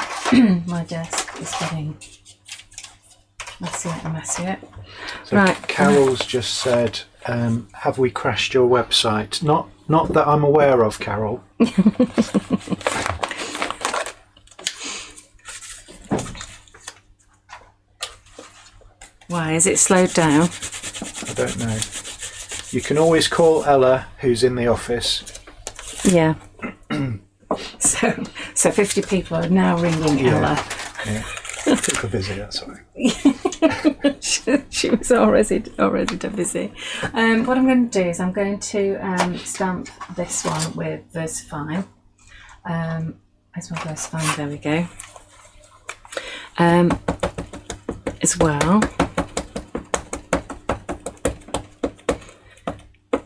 my desk is getting messier and messier. So right. Carol's just said, have we crashed your website? Not that I'm aware of, Carol. Why is it slowed down? I don't know. You can always call Ella, who's in the office. Yeah. So 50 people are now ringing Ella. Yeah. People are busy, that's all right. she was already busy. What I'm going to do is I'm going to stamp this one with VersaFine. Where's my VersaFine? There we go. As well.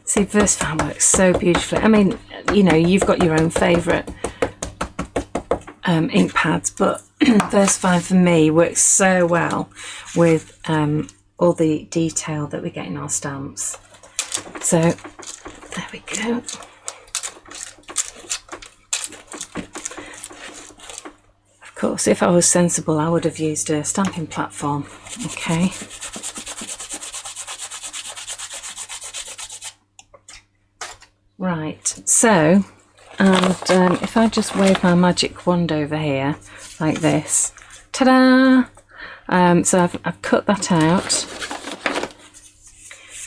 See, VersaFine works so beautifully. I mean, you know, you've got your own favourite ink pads, but VersaFine for me works so well with all the detail that we get in our stamps. So there we go. Of course, if I was sensible, I would have used a stamping platform. Okay. Right, so, and if I just wave my magic wand over here like this, ta-da! So I've cut that out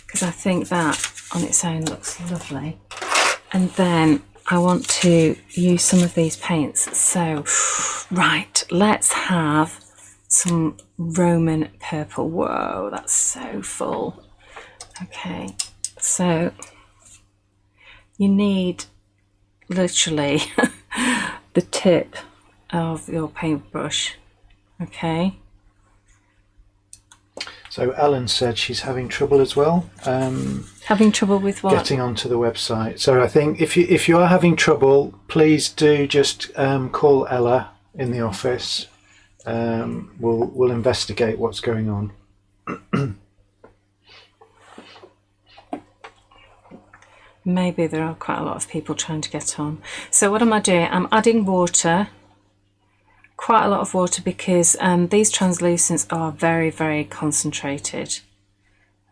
because I think that on its own looks lovely. And then I want to use some of these paints. So, right, let's have some Roman purple. Whoa, that's so full. Okay, so you need literally the tip of your paintbrush. Okay. So Ellen said she's having trouble as well. Having trouble with what? Getting onto the website. So I think if you are having trouble, please do just call Ella in the office. We'll investigate what's going on. Maybe there are quite a lot of people trying to get on. So what am I doing? I'm adding water, quite a lot of water, because these translucents are very, very concentrated.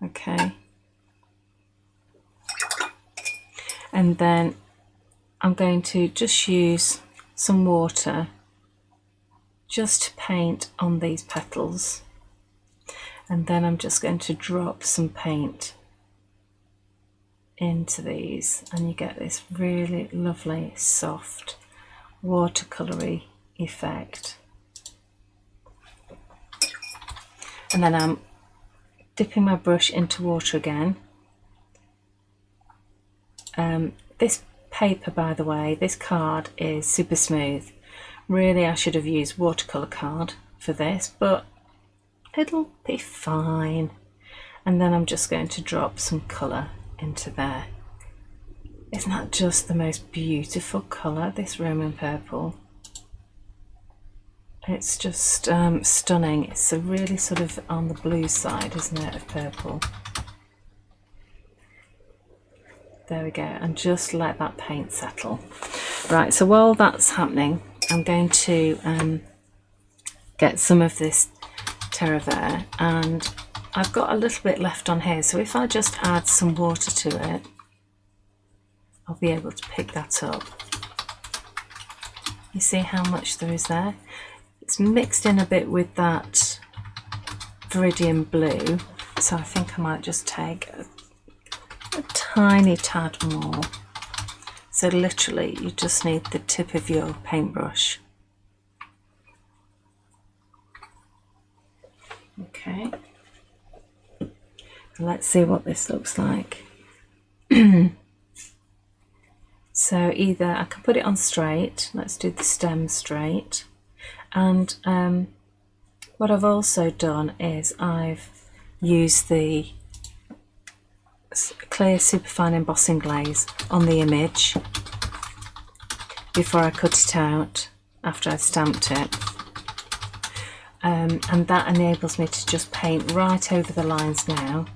Okay. And then I'm going to just use some water just to paint on these petals. And then I'm just going to drop some paint into these, and you get this really lovely soft watercolory effect. And then I'm dipping my brush into water again. This paper, by the way, this card is super smooth. Really, I should have used watercolour card for this, but it'll be fine. And then I'm just going to drop some colour into there. Isn't that just the most beautiful colour, this Roman purple? It's just stunning. It's a really sort of on the blue side, isn't it, of purple. There we go, and just let that paint settle. Right, so while that's happening, I'm going to get some of this terre, and I've got a little bit left on here, so if I just add some water to it, I'll be able to pick that up. You see how much there is there? It's mixed in a bit with that Viridian blue, so I think I might just take a tiny tad more. So literally you just need the tip of your paintbrush. Okay, let's see what this looks like. So either I can put it on straight, let's do the stem straight, and what I've also done is I've used the clear superfine embossing glaze on the image before I cut it out after I've stamped it, and that enables me to just paint right over the lines now,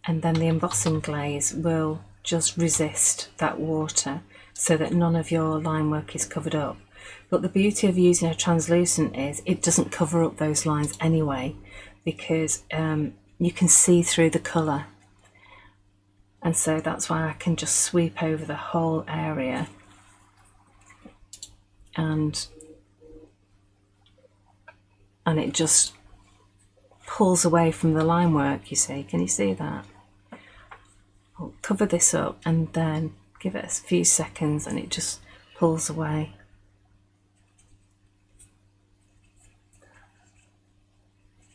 and then the embossing glaze will just resist that water so that none of your line work is covered up. But the beauty of using a translucent is it doesn't cover up those lines anyway, because you can see through the colour, and so that's why I can just sweep over the whole area and it just pulls away from the line work, you see. Can you see that? I'll cover this up and then give it a few seconds and it just pulls away.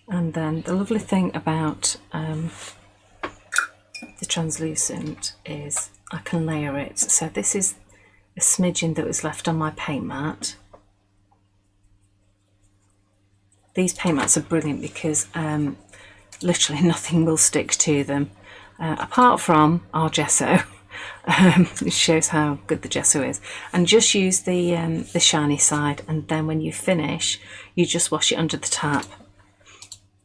And then the lovely thing about the translucent is I can layer it. So this is a smidgen that was left on my paint mat. These paint mats are brilliant because literally nothing will stick to them apart from our gesso. It shows how good the gesso is. And just use the shiny side, and then when you finish you just wash it under the tap.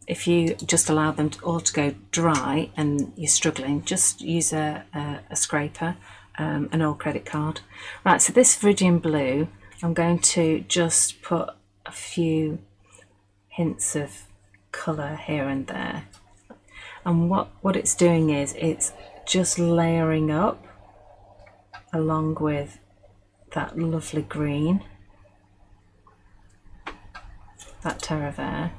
If you just allow them all to go dry and you're struggling, just use a scraper, an old credit card. Right, so this Viridian Blue, I'm going to just put a few hints of colour here and there. And what it's doing is it's just layering up along with that lovely green, that terre vert.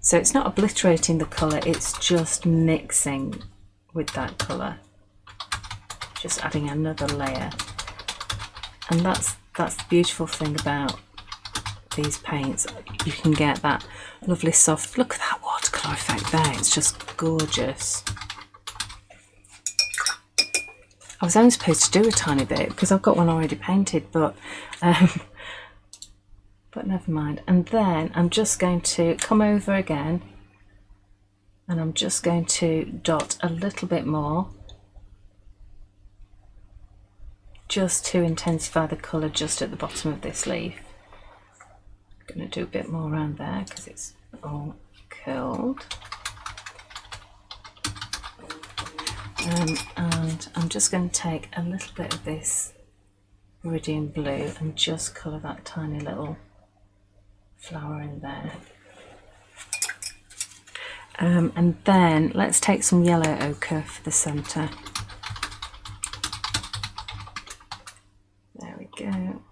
So it's not obliterating the colour, it's just mixing with that colour, just adding another layer. And that's the beautiful thing about these paints. You can get that lovely soft, look at that watercolour effect there, it's just gorgeous. I was only supposed to do a tiny bit because I've got one already painted, but never mind. And then I'm just going to come over again and I'm just going to dot a little bit more, just to intensify the colour just at the bottom of this leaf. I'm going to do a bit more around there because it's all curled. And I'm just going to take a little bit of this Viridian Blue and just colour that tiny little flower in there. And then let's take some yellow ochre for the centre. There we go.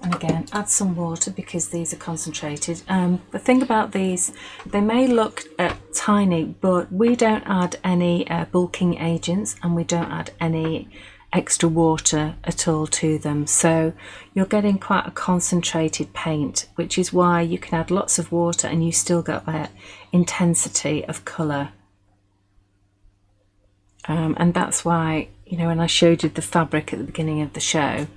And again, add some water because these are concentrated. The thing about these, they may look tiny, but we don't add any bulking agents and we don't add any extra water at all to them, so you're getting quite a concentrated paint, which is why you can add lots of water and you still get that intensity of colour. And that's why, you know, when I showed you the fabric at the beginning of the show,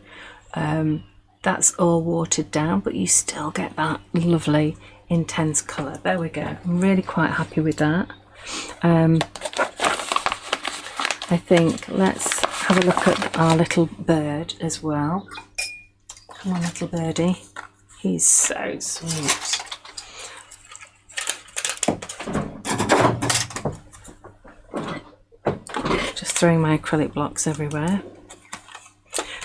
that's all watered down, but you still get that lovely intense colour. There we go. I'm really quite happy with that. I think let's have a look at our little bird as well. Come on, little birdie. He's so sweet. Just throwing my acrylic blocks everywhere.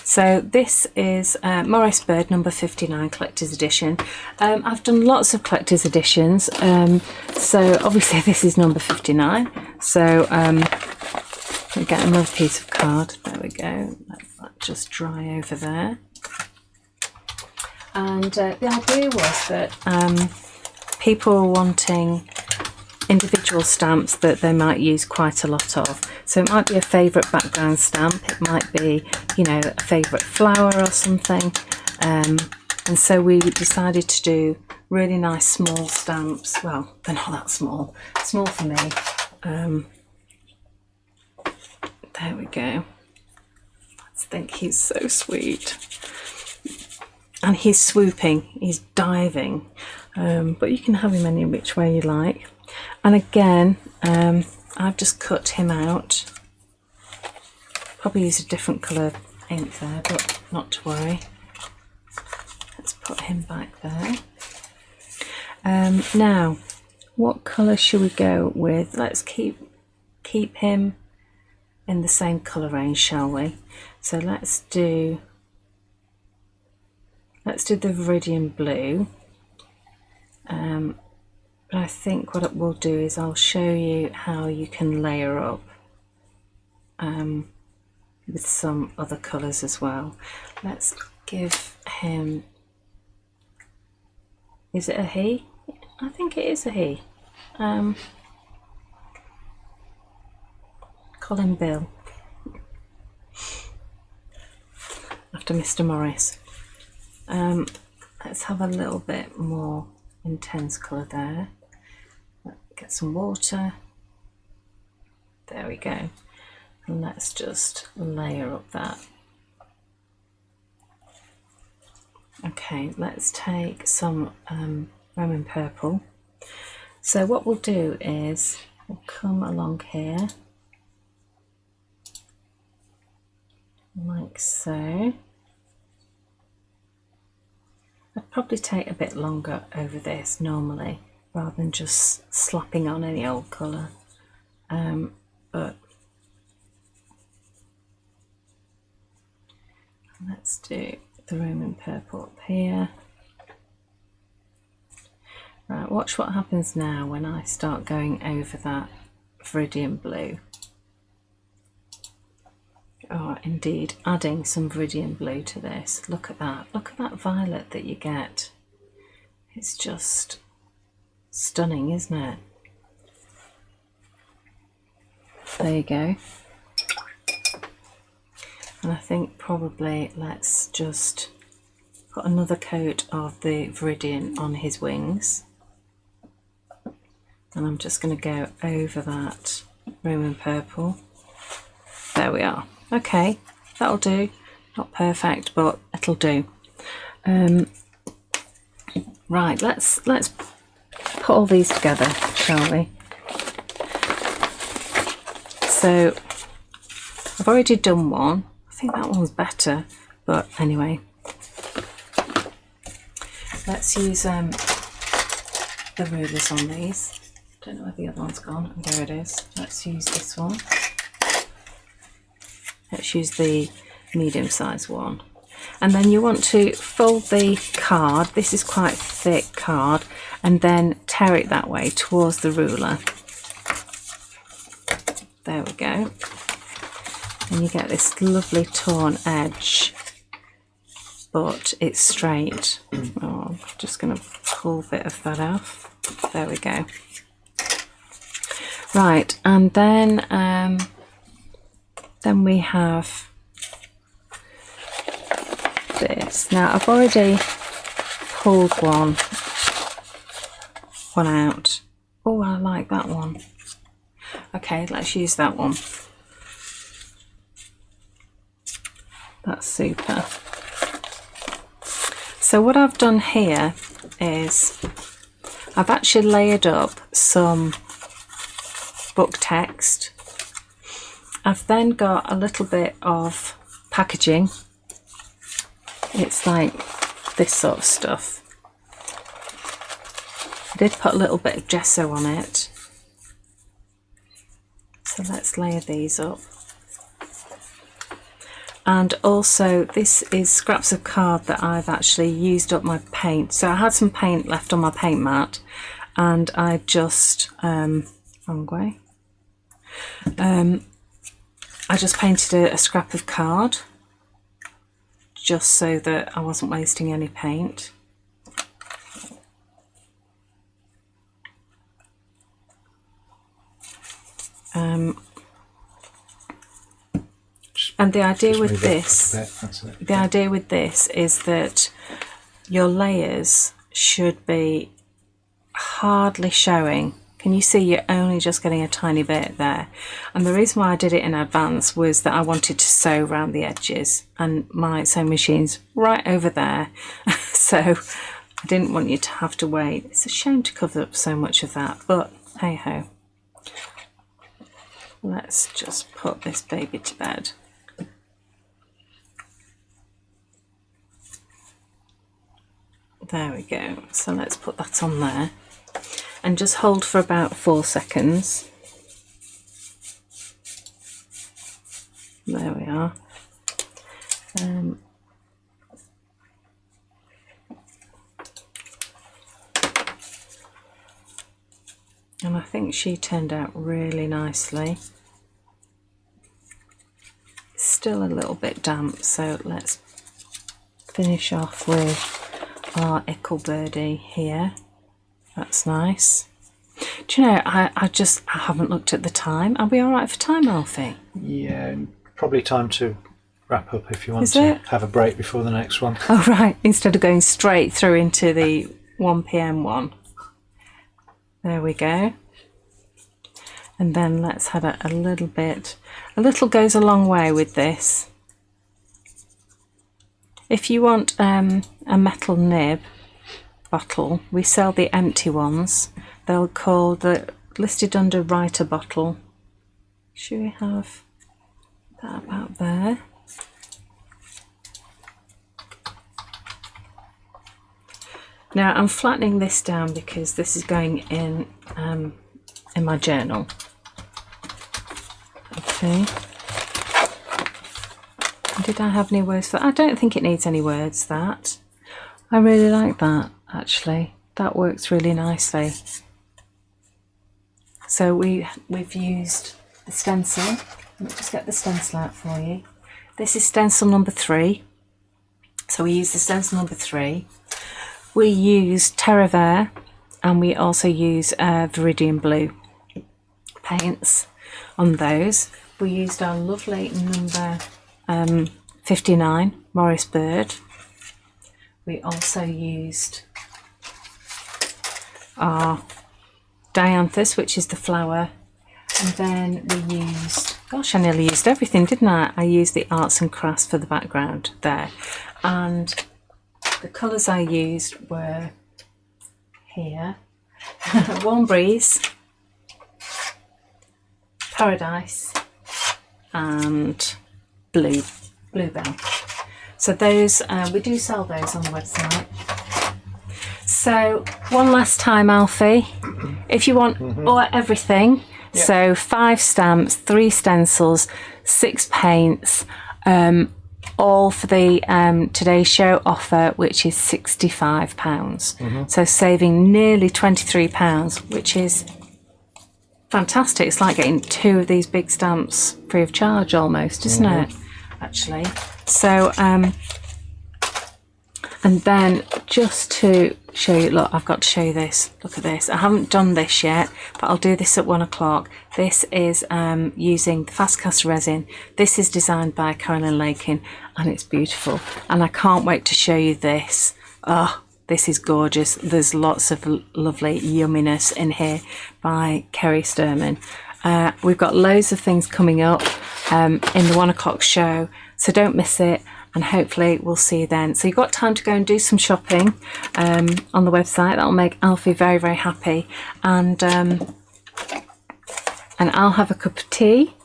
So this is Morris Bird number 59 collector's edition. I've done lots of collector's editions, so obviously this is number 59. So we'll get another piece of card. There we go. Let that just dry over there. And the idea was that people were wanting individual stamps that they might use quite a lot of. So it might be a favourite background stamp, it might be, you know, a favourite flower or something. And so we decided to do really nice small stamps. Well, they're not that small. Small for me. There we go. I think he's so sweet. And he's swooping, he's diving. But you can have him any which way you like. And again, I've just cut him out. Probably use a different colour ink there, but not to worry. Let's put him back there. Now, what colour should we go with? Let's keep him in the same colour range, shall we? So let's do the Viridian Blue. But I think what it will do is I'll show you how you can layer up with some other colours as well. Let's give him, is it a he? I think it is a he. Call him Bill, after Mr. Morris. Let's have a little bit more intense colour there. Get some water. There we go. And let's just layer up that. Okay, let's take some Roman purple. So what we'll do is we'll come along here like so. I'd probably take a bit longer over this normally, rather than just slapping on any old colour. But let's do the Roman purple up here. Right, watch what happens now when I start going over that Viridian blue. Oh, indeed, adding some Viridian blue to this. Look at that. Look at that violet that you get. It's just stunning, isn't it? There you go. And I think probably let's just put another coat of the Viridian on his wings. And I'm just going to go over that Roman purple. There we are. Okay, that'll do. Not perfect, but it'll do. Right, let's put all these together, shall we? So I've already done one. I think that one's better, but anyway. Let's use the rulers on these. Don't know where the other one's gone. Oh, there it is. Let's use this one. Let's use the medium-sized one. And then you want to fold the card, this is quite thick card, and then tear it that way towards the ruler. There we go. And you get this lovely torn edge, but it's straight. Oh, I'm just going to pull a bit of that off. There we go. Right, and then we have this. Now I've already pulled one out. Oh, I like that one. Okay, let's use that one. That's super. So what I've done here is I've actually layered up some book text. I've then got a little bit of packaging. It's like this sort of stuff. I did put a little bit of gesso on it. So let's layer these up. And also this is scraps of card that I've actually used up my paint. So I had some paint left on my paint mat and I just, wrong way. I just painted a scrap of card just so that I wasn't wasting any paint. And the idea with this, is that your layers should be hardly showing. Can you see you're only just getting a tiny bit there? And the reason why I did it in advance was that I wanted to sew around the edges, and my sewing machine's right over there. So I didn't want you to have to wait. It's a shame to cover up so much of that, but hey ho. Let's just put this baby to bed. There we go. So let's put that on there and just hold for about 4 seconds. There we are. And I think she turned out really nicely. Still a little bit damp, so let's finish off with our ickle birdie here. That's nice. Do you know, I haven't looked at the time. Are we all right for time, Alfie? Yeah, probably time to wrap up if you want Is to it? have a break before the next one. Oh, right. Instead of going straight through into the 1 p.m. one. There we go. And then let's have a little bit. A little goes a long way with this. If you want a metal nib bottle, we sell the empty ones. They'll call listed under writer bottle. Should we have that about there? Now I'm flattening this down because this is going in my journal. Okay. Did I have any words for that? I don't think it needs any words, that. I really like that, actually. That works really nicely. So we've used the stencil. Let me just get the stencil out for you. This is stencil number 3. So we use the stencil number 3. We use Terra Vert, and we also use Viridian Blue paints on those. We used our lovely number 59 Morris Bird. We also used our Dianthus, which is the flower, and then we used, gosh, I nearly used everything, didn't I? I used the arts and crafts for the background there, and the colours I used were here: Warm Breeze, Paradise, and Bluebell. So those, we do sell those on the website. So one last time, Alfie, if you want everything, yeah. So 5 stamps, 3 stencils, 6 paints, all for the Today's Show offer, which is £65. So saving nearly £23, which is fantastic. It's like getting 2 of these big stamps free of charge almost, isn't it? Actually. So and then just to show you, look, I've got to show you this. Look at this. I haven't done this yet, but I'll do this at 1 o'clock. This is using fast cast resin. This is designed by Carolyn Lakin, and it's beautiful. And I can't wait to show you this. Oh, this is gorgeous. There's lots of lovely yumminess in here by Kerry Sturman. We've got loads of things coming up in the 1 o'clock show, so don't miss it. And hopefully we'll see you then. So you've got time to go and do some shopping on the website. That'll make Alfie very, very happy. And I'll have a cup of tea,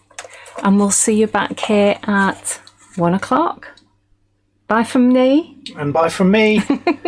and we'll see you back here at 1 o'clock. Bye from me. And bye from me.